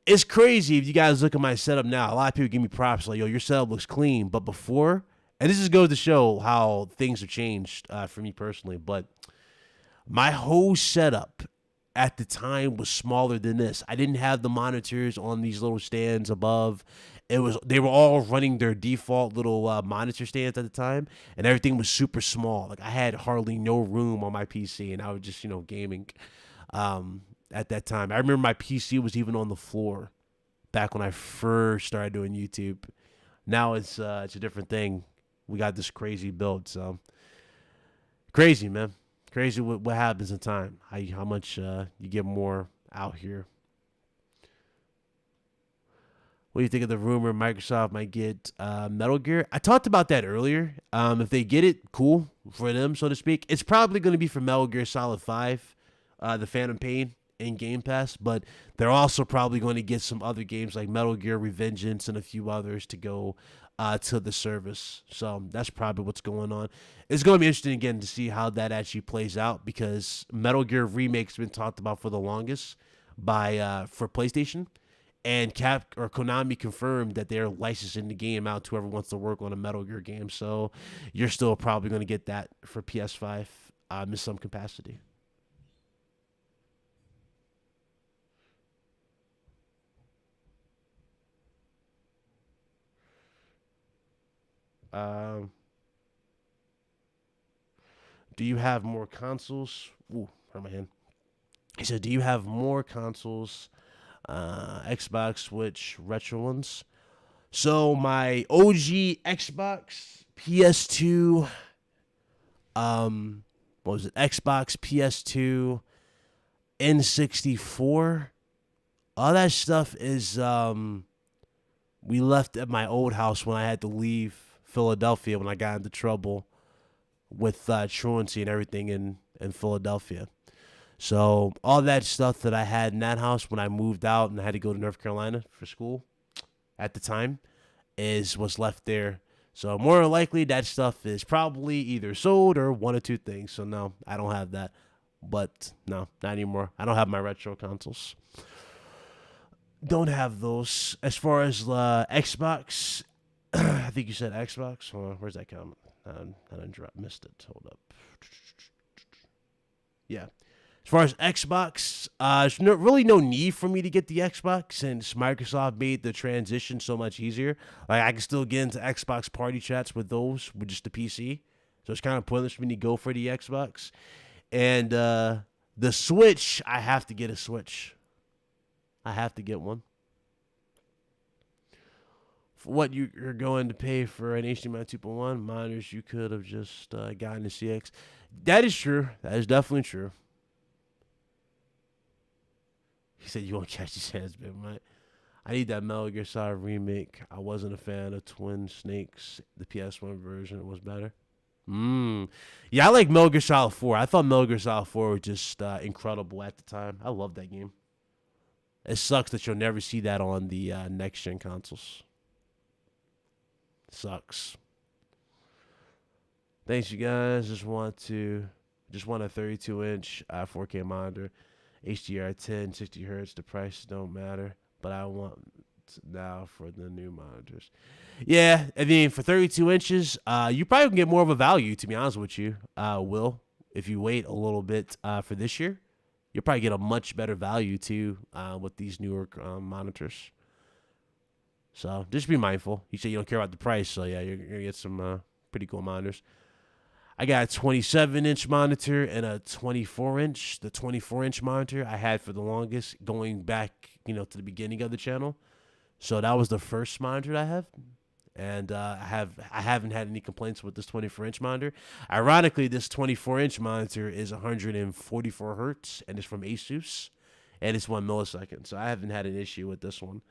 It's crazy if you guys look at my setup now. A lot of people give me props like, yo, your setup looks clean. But before, and this just goes to show how things have changed for me personally. But my whole setup at the time was smaller than this. I didn't have the monitors on these little stands above. They were all running their default little monitor stands at the time, and everything was super small. Like I had hardly no room on my PC, and I was just gaming at that time. I remember my PC was even on the floor back when I first started doing YouTube. Now it's a different thing. We got this crazy build, so crazy, man. Crazy what happens in time. How much you get more out here. What do you think of the rumor Microsoft might get Metal Gear? I talked about that earlier. If they get it, cool for them, so to speak. It's probably going to be for Metal Gear Solid 5, the Phantom Pain in Game Pass, but they're also probably going to get some other games like Metal Gear Revengeance and a few others to go to the service. So that's probably what's going on. It's going to be interesting again to see how that actually plays out because Metal Gear Remake's been talked about for the longest for PlayStation. And Konami confirmed that they're licensing the game out to whoever wants to work on a Metal Gear game. So you're still probably going to get that for PS5 in some capacity. Um, do you have more consoles? Ooh, hurt my hand. He said, "Do you have more consoles? Xbox, Switch, retro ones?" So my OG Xbox, PS2, what was it? Xbox, PS2, N64. All that stuff is we left at my old house when I had to leave Philadelphia when I got into trouble with truancy and everything in Philadelphia. So all that stuff that I had in that house when I moved out and I had to go to North Carolina for school at the time is what's left there. So more than likely that stuff is probably either sold or one or two things. So no, I don't have that. But no, not anymore. I don't have my retro consoles. Don't have those. As far as Xbox, I think you said Xbox. Hold on, where's that comment? Missed it. Hold up. Yeah. As far as Xbox, there's really no need for me to get the Xbox since Microsoft made the transition so much easier. Like I can still get into Xbox party chats with those with just the PC. So it's kind of pointless for me to go for the Xbox. And the Switch, I have to get a Switch. I have to get one. For what you're going to pay for an HDMI 2.1 monitors, you could have just gotten a CX. That is true. That is definitely true. He said you won't catch his hands, big right? I need that Metal Gear Solid remake. I wasn't a fan of Twin Snakes. The PS1 version was better. Yeah, I like Metal Gear Solid 4. I thought Metal Gear Solid 4 was just incredible at the time. I love that game. It sucks that you'll never see that on the next-gen consoles. Sucks. Thanks, you guys. Just want a 32-inch 4K monitor. HDR10, 60 hertz. The prices don't matter, but I want now for the new monitors. Yeah, I mean for 32 inches, you probably can get more of a value. To be honest with you, Will, if you wait a little bit for this year, you'll probably get a much better value too with these newer monitors. So just be mindful. You say you don't care about the price, so yeah, you're gonna get some pretty cool monitors. I got a 27-inch monitor and a 24-inch. The 24-inch monitor I had for the longest, going back, to the beginning of the channel. So that was the first monitor I have, and I haven't had any complaints with this 24-inch monitor. Ironically, this 24-inch monitor is 144 hertz, and it's from Asus, and it's 1 millisecond. So I haven't had an issue with this one.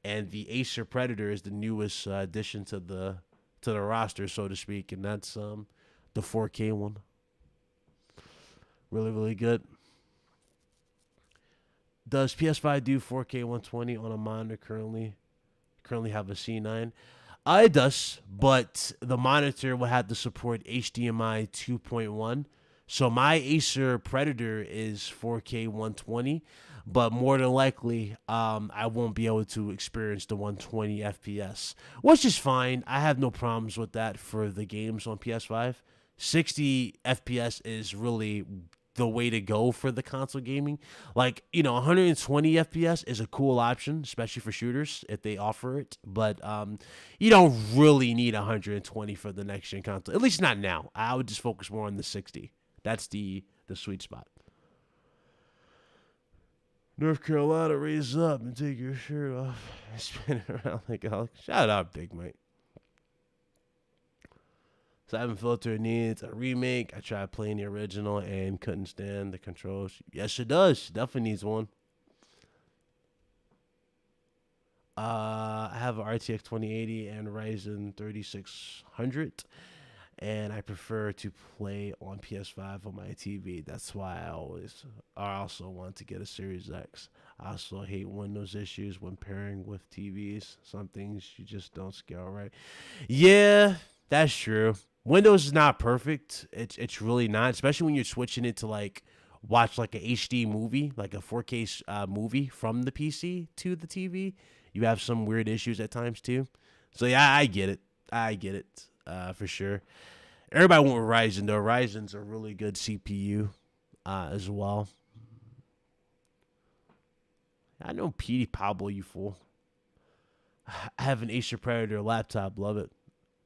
And the Acer Predator is the newest addition to the roster, so to speak, and that's the 4K one. Really, really good. Does PS5 do 4K 120 on a monitor currently? Currently have a C9. It does, but the monitor will have to support HDMI 2.1. So my Acer Predator is 4K 120, but more than likely, I won't be able to experience the 120 FPS, which is fine. I have no problems with that for the games on PS5. 60 FPS is really the way to go for the console gaming. 120 FPS is a cool option, especially for shooters if they offer it. But you don't really need 120 for the next gen console, at least not now. I would just focus more on the 60. That's the sweet spot. North Carolina, raise up and take your shirt off. Spin it around like Alex. Shout out, Big Mike. 7 Filter needs a remake. I tried playing the original and couldn't stand the controls. Yes, it does. Definitely needs one. I have an RTX 2080 and Ryzen 3600. And I prefer to play on PS5 on my TV. That's why I also want to get a Series X. I also hate Windows issues when pairing with TVs. Some things you just don't scale right. Yeah, that's true. Windows is not perfect. It's really not, especially when you're switching it to watch like a HD movie, like a 4K movie from the PC to the TV. You have some weird issues at times too. So yeah, I get it. For sure. Everybody went with Ryzen though. Ryzen's a really good CPU as well. I know Petey Pablo, you fool. I have an Acer Predator laptop. Love it.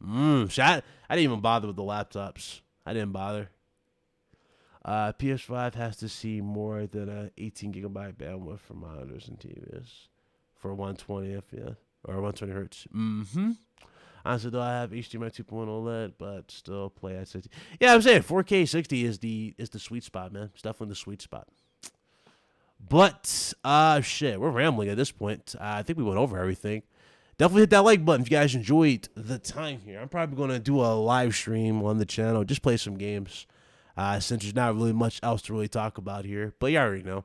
So I didn't even bother with the laptops. I didn't bother. PS5 has to see more than a 18 gigabyte bandwidth for monitors and TVs for 120 FPS or 120 hertz. Honestly, though, I have HDMI 2.1 OLED, but still play at 60. Yeah, I'm saying 4K 60 is the sweet spot, man. It's definitely the sweet spot. But shit, we're rambling at this point. I think we went over everything. Definitely hit that like button if you guys enjoyed the time here. I'm probably going to do a live stream on the channel, just play some games, since there's not really much else to really talk about here. But you already know.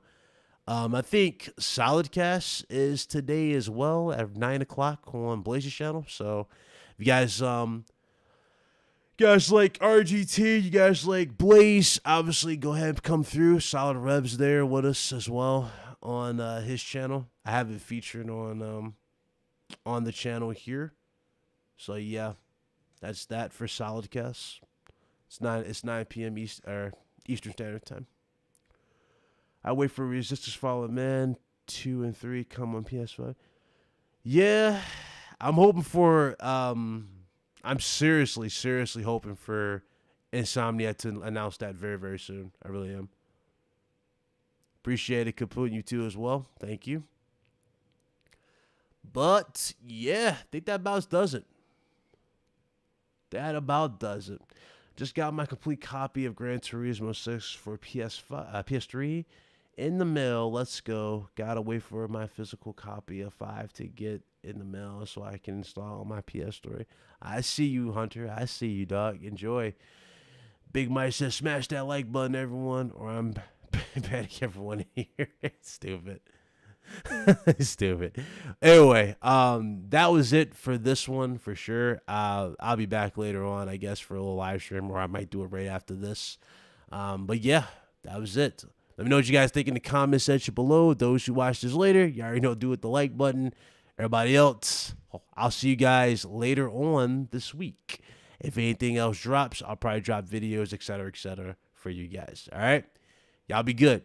I think Solidcast is today as well at 9 o'clock on Blaze's channel. So if you guys like RGT, you guys like Blaze, obviously go ahead and come through. Solid Revs there with us as well on his channel. I have it featured on the channel here. So yeah, that's that for Solidcast. It's 9 p.m. Eastern Standard Time. I wait for Resistance Fallen Man 2 and 3 come on PS5. Yeah, I'm hoping for I'm seriously hoping for Insomnia to announce that very, very soon. I really am. Appreciate it, Kaput, you too as well. Thank you. But yeah, I think that about does it. That about does it. Just got my complete copy of Gran Turismo 6 for PS3 in the mail. Let's go. Gotta wait for my physical copy of 5 to get in the mail so I can install on my PS3. I see you, Hunter. I see you, dog. Enjoy. Big Mike says, smash that like button, everyone, or I'm banning everyone here. Stupid. Stupid. Anyway, that was it for this one for sure. I'll be back later on, I guess, for a little live stream, or I might do it right after this. But yeah, that was it. Let me know what you guys think in the comment section below. Those who watch this later, you already know, do it the like button. Everybody else, I'll see you guys later on this week. If anything else drops, I'll probably drop videos, etc., for you guys. All right? Y'all be good.